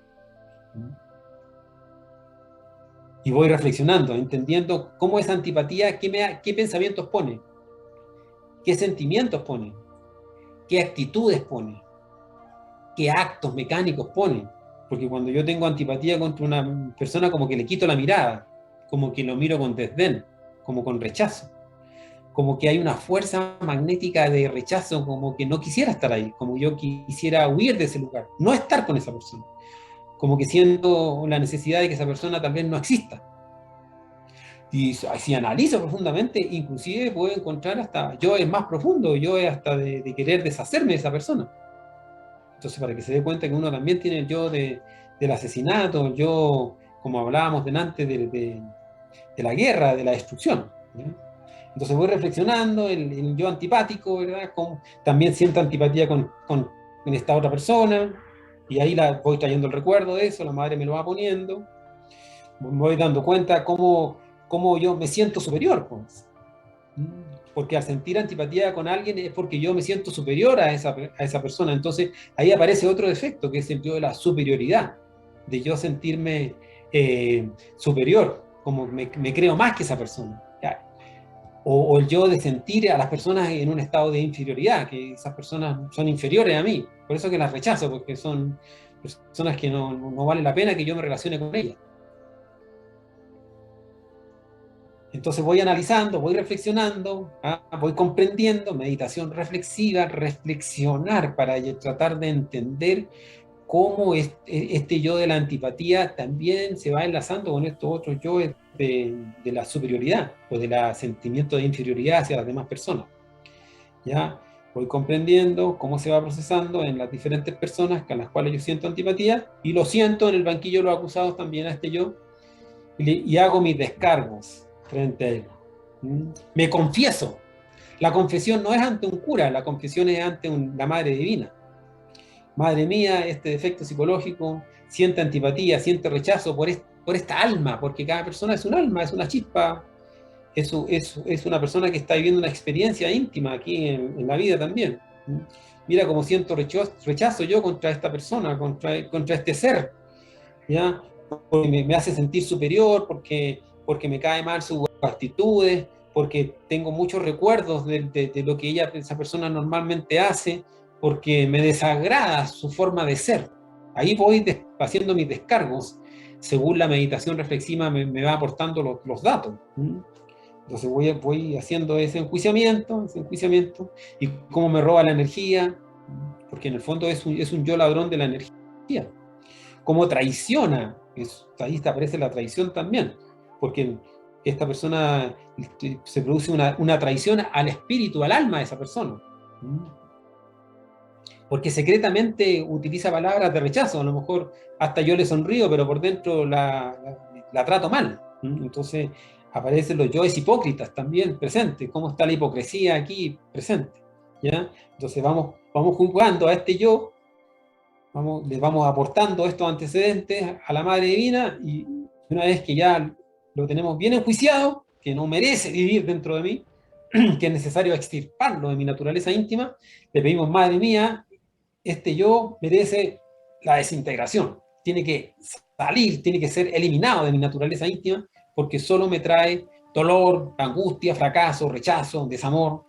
Y voy reflexionando, entendiendo cómo esa antipatía, qué pensamientos pone, qué sentimientos pone, qué actitudes pone, qué actos mecánicos pone. Porque cuando yo tengo antipatía contra una persona, como que le quito la mirada, como que lo miro con desdén, como con rechazo. Como que hay una fuerza magnética de rechazo, como que no quisiera estar ahí, como yo quisiera huir de ese lugar, no estar con esa persona, como que siento la necesidad de que esa persona tal vez no exista. Y si analizo profundamente, inclusive puedo encontrar hasta yo es más profundo, yo es hasta de querer deshacerme de esa persona. Entonces, para que se dé cuenta que uno también tiene el yo del asesinato, el yo, como hablábamos delante, de la guerra, de la destrucción, ¿ya? Entonces voy reflexionando, el yo antipático, ¿verdad? También siento antipatía con esta otra persona, y ahí voy trayendo el recuerdo de eso, la Madre me lo va poniendo, me voy dando cuenta cómo yo me siento superior, pues. Porque al sentir antipatía con alguien es porque yo me siento superior a esa persona. Entonces ahí aparece otro defecto, que es el yo de la superioridad, de yo sentirme superior, como me creo más que esa persona. O el yo de sentir a las personas en un estado de inferioridad, que esas personas son inferiores a mí. Por eso que las rechazo, porque son personas que no vale la pena que yo me relacione con ellas. Entonces voy analizando, voy reflexionando, voy comprendiendo, meditación reflexiva, reflexionar para tratar de entender cómo este yo de la antipatía también se va enlazando con estos otros yo de la superioridad o del sentimiento de inferioridad hacia las demás personas, ¿ya? Voy comprendiendo cómo se va procesando en las diferentes personas con las cuales yo siento antipatía, y lo siento en el banquillo de los acusados también a este yo, y hago mis descargos frente a él. Me confieso. La confesión no es ante un cura, la confesión es ante la Madre Divina. Madre mía, este defecto psicológico, siente antipatía, siente rechazo por esta alma, porque cada persona es un alma, es una chispa, es una persona que está viviendo una experiencia íntima aquí en la vida también. Mira cómo siento rechazo yo contra esta persona, contra este ser, ¿ya? Porque me hace sentir superior, porque me cae mal sus actitudes, porque tengo muchos recuerdos de lo que esa persona normalmente hace, porque me desagrada su forma de ser. Ahí voy haciendo mis descargos, según la meditación reflexiva me va aportando los datos. Entonces voy haciendo ese enjuiciamiento, y cómo me roba la energía, porque en el fondo es un yo ladrón de la energía. Cómo traiciona, ahí aparece la traición también, porque esta persona se produce una traición al espíritu, al alma de esa persona. Porque secretamente utiliza palabras de rechazo, a lo mejor hasta yo le sonrío, pero por dentro la trato mal. Entonces aparecen los yoes hipócritas también presentes, cómo está la hipocresía aquí presente, ¿ya? Entonces vamos juzgando a este yo, le vamos aportando estos antecedentes a la Madre Divina, y una vez que ya lo tenemos bien enjuiciado, que no merece vivir dentro de mí, que es necesario extirparlo de mi naturaleza íntima, le pedimos: Madre mía, este yo merece la desintegración, tiene que salir, tiene que ser eliminado de mi naturaleza íntima, porque solo me trae dolor, angustia, fracaso, rechazo, desamor,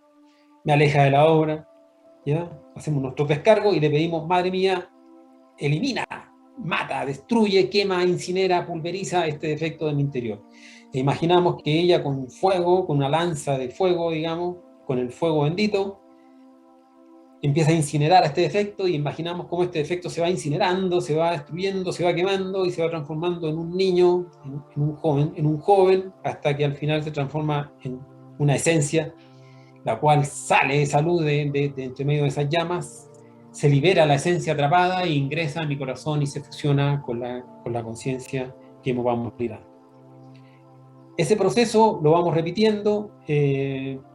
me aleja de la obra. ¿Ya? Hacemos nuestros descargos y le pedimos: Madre mía, elimina, mata, destruye, quema, incinera, pulveriza este defecto de mi interior. E imaginamos que ella con fuego, con una lanza de fuego, digamos, con el fuego bendito, empieza a incinerar este defecto, y imaginamos cómo este defecto se va incinerando, se va destruyendo, se va quemando y se va transformando en un niño, en un joven, hasta que al final se transforma en una esencia, la cual sale esa luz de entre medio de esas llamas, se libera la esencia atrapada e ingresa a mi corazón y se fusiona con la conciencia que vamos liberando. Ese proceso lo vamos repitiendo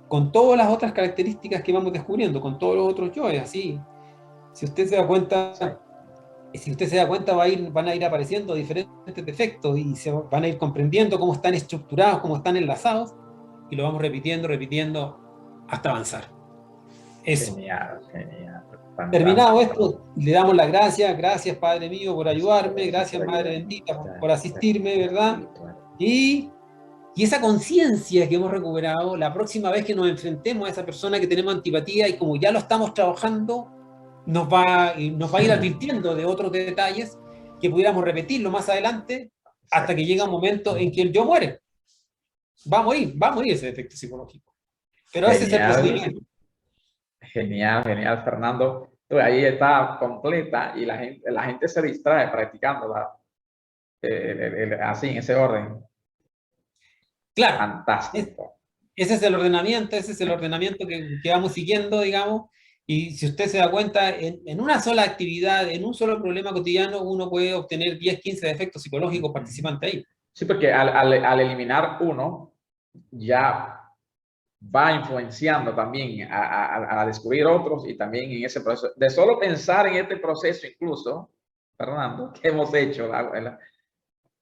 con todas las otras características que vamos descubriendo, con todos los otros yoes, así. Si usted se da cuenta, van a ir apareciendo diferentes defectos y se van a ir comprendiendo cómo están estructurados, cómo están enlazados, y lo vamos repitiendo hasta avanzar. Eso. Genial, genial. Fantástico. Terminado esto, le damos las gracias. Gracias, Padre mío, por ayudarme. Gracias, Madre bendita, por asistirme, ¿verdad? Y esa conciencia que hemos recuperado, la próxima vez que nos enfrentemos a esa persona que tenemos antipatía, y como ya lo estamos trabajando, nos va a ir advirtiendo de otros detalles que pudiéramos repetirlo más adelante, hasta que llega un momento en que el yo muere. Va a morir ese defecto psicológico. Pero ese es el procedimiento. Genial, genial, Fernando. Ahí está completa y la gente se distrae practicándola así, en ese orden. Claro. Fantástico. Ese es el ordenamiento que vamos siguiendo, digamos, y si usted se da cuenta, en una sola actividad, en un solo problema cotidiano, uno puede obtener 10, 15 defectos psicológicos participantes ahí. Sí, porque al eliminar uno, ya va influenciando también a descubrir otros, y también en ese proceso, de solo pensar en este proceso incluso, Fernando, que hemos hecho,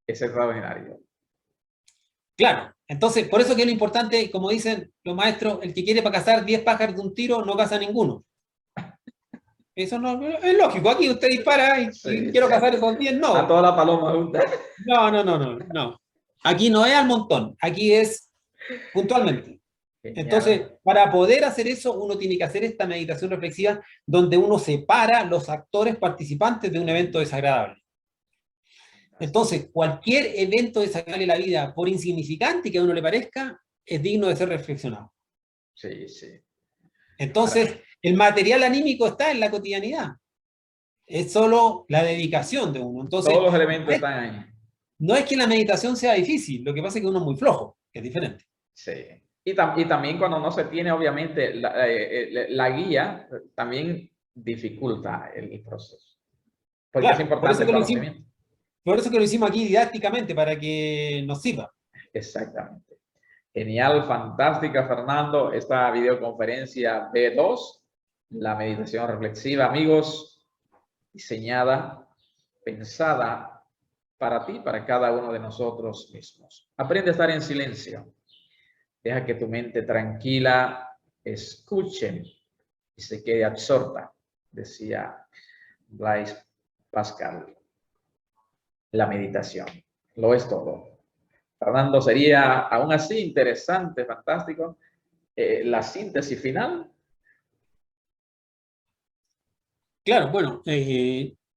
es extraordinario. Claro, entonces, por eso que es lo importante, como dicen los maestros, el que quiere para cazar 10 pájaros de un tiro, no caza ninguno. Eso no es lógico. Aquí usted dispara y quiero cazar esos 10, no. A toda la paloma junta. No. Aquí no es al montón, aquí es puntualmente. Entonces, para poder hacer eso, uno tiene que hacer esta meditación reflexiva, donde uno separa los actores participantes de un evento desagradable. Entonces, cualquier evento desagradable en la vida, por insignificante que a uno le parezca, es digno de ser reflexionado. Sí, sí. Entonces, el material anímico está en la cotidianidad. Es solo la dedicación de uno. Entonces, todos los elementos están ahí. No es que la meditación sea difícil, lo que pasa es que uno es muy flojo, que es diferente. Sí. Y también cuando no se tiene, obviamente, la guía, también dificulta el proceso. Porque es Claro, importante el conocimiento. por eso que lo hicimos aquí didácticamente, para que nos sirva. Exactamente. Genial, fantástica, Fernando, esta videoconferencia B2, la meditación reflexiva, amigos, diseñada, pensada para ti, para cada uno de nosotros mismos. Aprende a estar en silencio. Deja que tu mente tranquila escuche y se quede absorta, decía Blaise Pascal. La meditación lo es todo. Fernando, sería aún así interesante, fantástico, la síntesis final. Claro, bueno,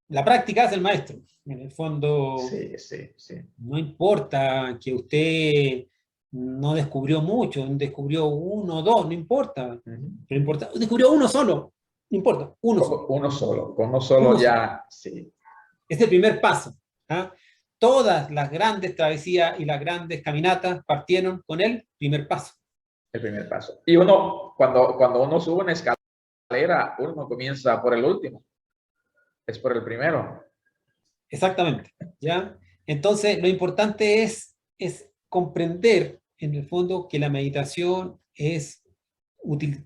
la práctica hace el maestro. En el fondo, Sí, sí, sí. no importa que usted no descubrió mucho, descubrió uno o dos, no importa. Pero importa, descubrió uno solo, no importa, uno solo. Uno solo, con uno solo Uno ya, sí. Es el primer paso. ¿Ah? Todas las grandes travesías y las grandes caminatas partieron con el primer paso. El primer paso. Y uno, cuando uno sube una escalera, uno comienza por el último. Es por el primero. Exactamente. ¿Ya? Entonces, lo importante es comprender, en el fondo, que la meditación es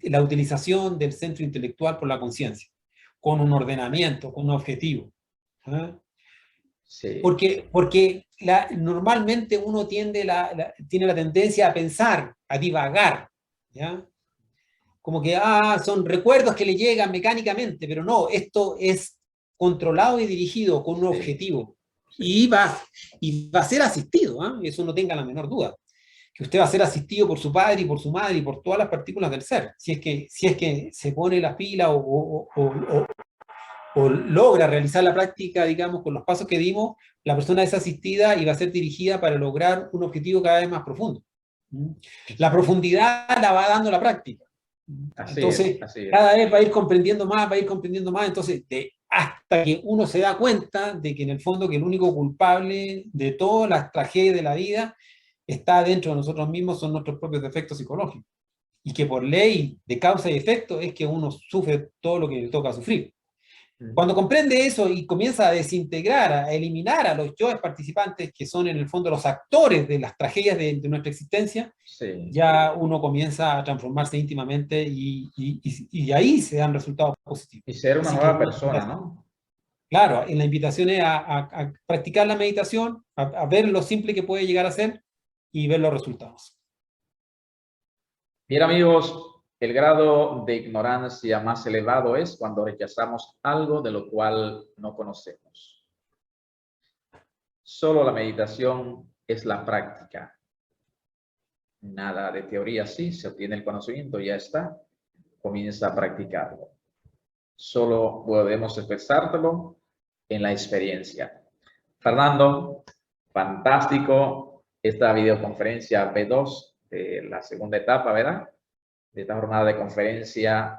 la utilización del centro intelectual por la conciencia, con un ordenamiento, con un objetivo. ¿Ah? Sí. Porque normalmente uno tiene la tendencia a pensar, a divagar, ¿ya? Como que son recuerdos que le llegan mecánicamente, pero no, esto es controlado y dirigido con un objetivo. Y va a ser asistido, eso no tenga la menor duda. Que usted va a ser asistido por su padre y por su madre y por todas las partículas del ser, si es que se pone la pila o logra realizar la práctica, digamos, con los pasos que dimos, la persona es asistida y va a ser dirigida para lograr un objetivo cada vez más profundo. La profundidad la va dando la práctica. Entonces, cada vez va a ir comprendiendo más, entonces, hasta que uno se da cuenta de que en el fondo que el único culpable de todas las tragedias de la vida está dentro de nosotros mismos, son nuestros propios defectos psicológicos. Y que por ley de causa y efecto es que uno sufre todo lo que le toca sufrir. Cuando comprende eso y comienza a desintegrar, a eliminar a los yoes participantes, que son en el fondo los actores de las tragedias de nuestra existencia, ya uno comienza a transformarse íntimamente y ahí se dan resultados positivos. Y ser una nueva persona, ¿no? Claro, la invitación es a practicar la meditación, a ver lo simple que puede llegar a ser y ver los resultados. Bien, amigos, el grado de ignorancia más elevado es cuando rechazamos algo de lo cual no conocemos. Solo la meditación es la práctica. Nada de teoría, sí, se obtiene el conocimiento, ya está. Comienza a practicarlo. Solo podemos expresártelo en la experiencia. Fernando, fantástico esta videoconferencia B2 de la segunda etapa, ¿verdad? De esta jornada de conferencia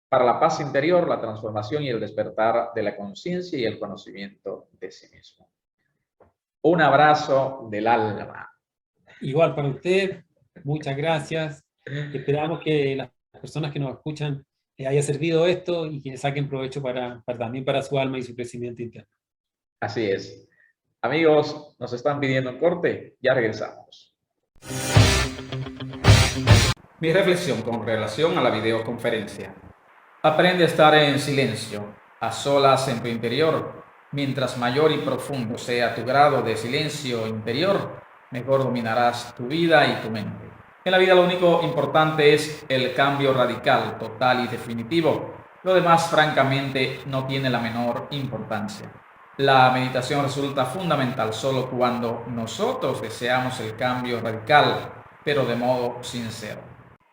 para la paz interior, la transformación y el despertar de la conciencia y el conocimiento de sí mismo. Un abrazo del alma. Igual para usted, muchas gracias. Esperamos que las personas que nos escuchan les haya servido esto y que saquen provecho también para su alma y su crecimiento interno. Así es. Amigos, nos están pidiendo un corte, ya regresamos. Mi reflexión con relación a la videoconferencia. Aprende a estar en silencio, a solas en tu interior. Mientras mayor y profundo sea tu grado de silencio interior, mejor dominarás tu vida y tu mente. En la vida lo único importante es el cambio radical, total y definitivo. Lo demás, francamente, no tiene la menor importancia. La meditación resulta fundamental solo cuando nosotros deseamos el cambio radical, pero de modo sincero.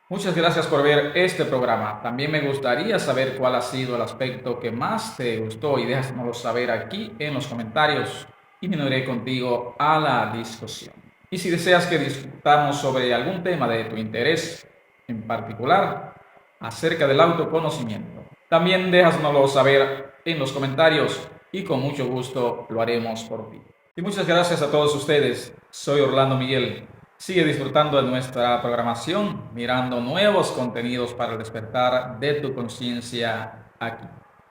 Muchas gracias por ver este programa. También me gustaría saber cuál ha sido el aspecto que más te gustó y déjanoslo saber aquí en los comentarios y me uniré contigo a la discusión. Y si deseas que discutamos sobre algún tema de tu interés en particular acerca del autoconocimiento, también déjanoslo saber en los comentarios y con mucho gusto lo haremos por ti. Y muchas gracias a todos ustedes. Soy Orlando Miguel. Sigue disfrutando de nuestra programación, mirando nuevos contenidos para el despertar de tu conciencia aquí.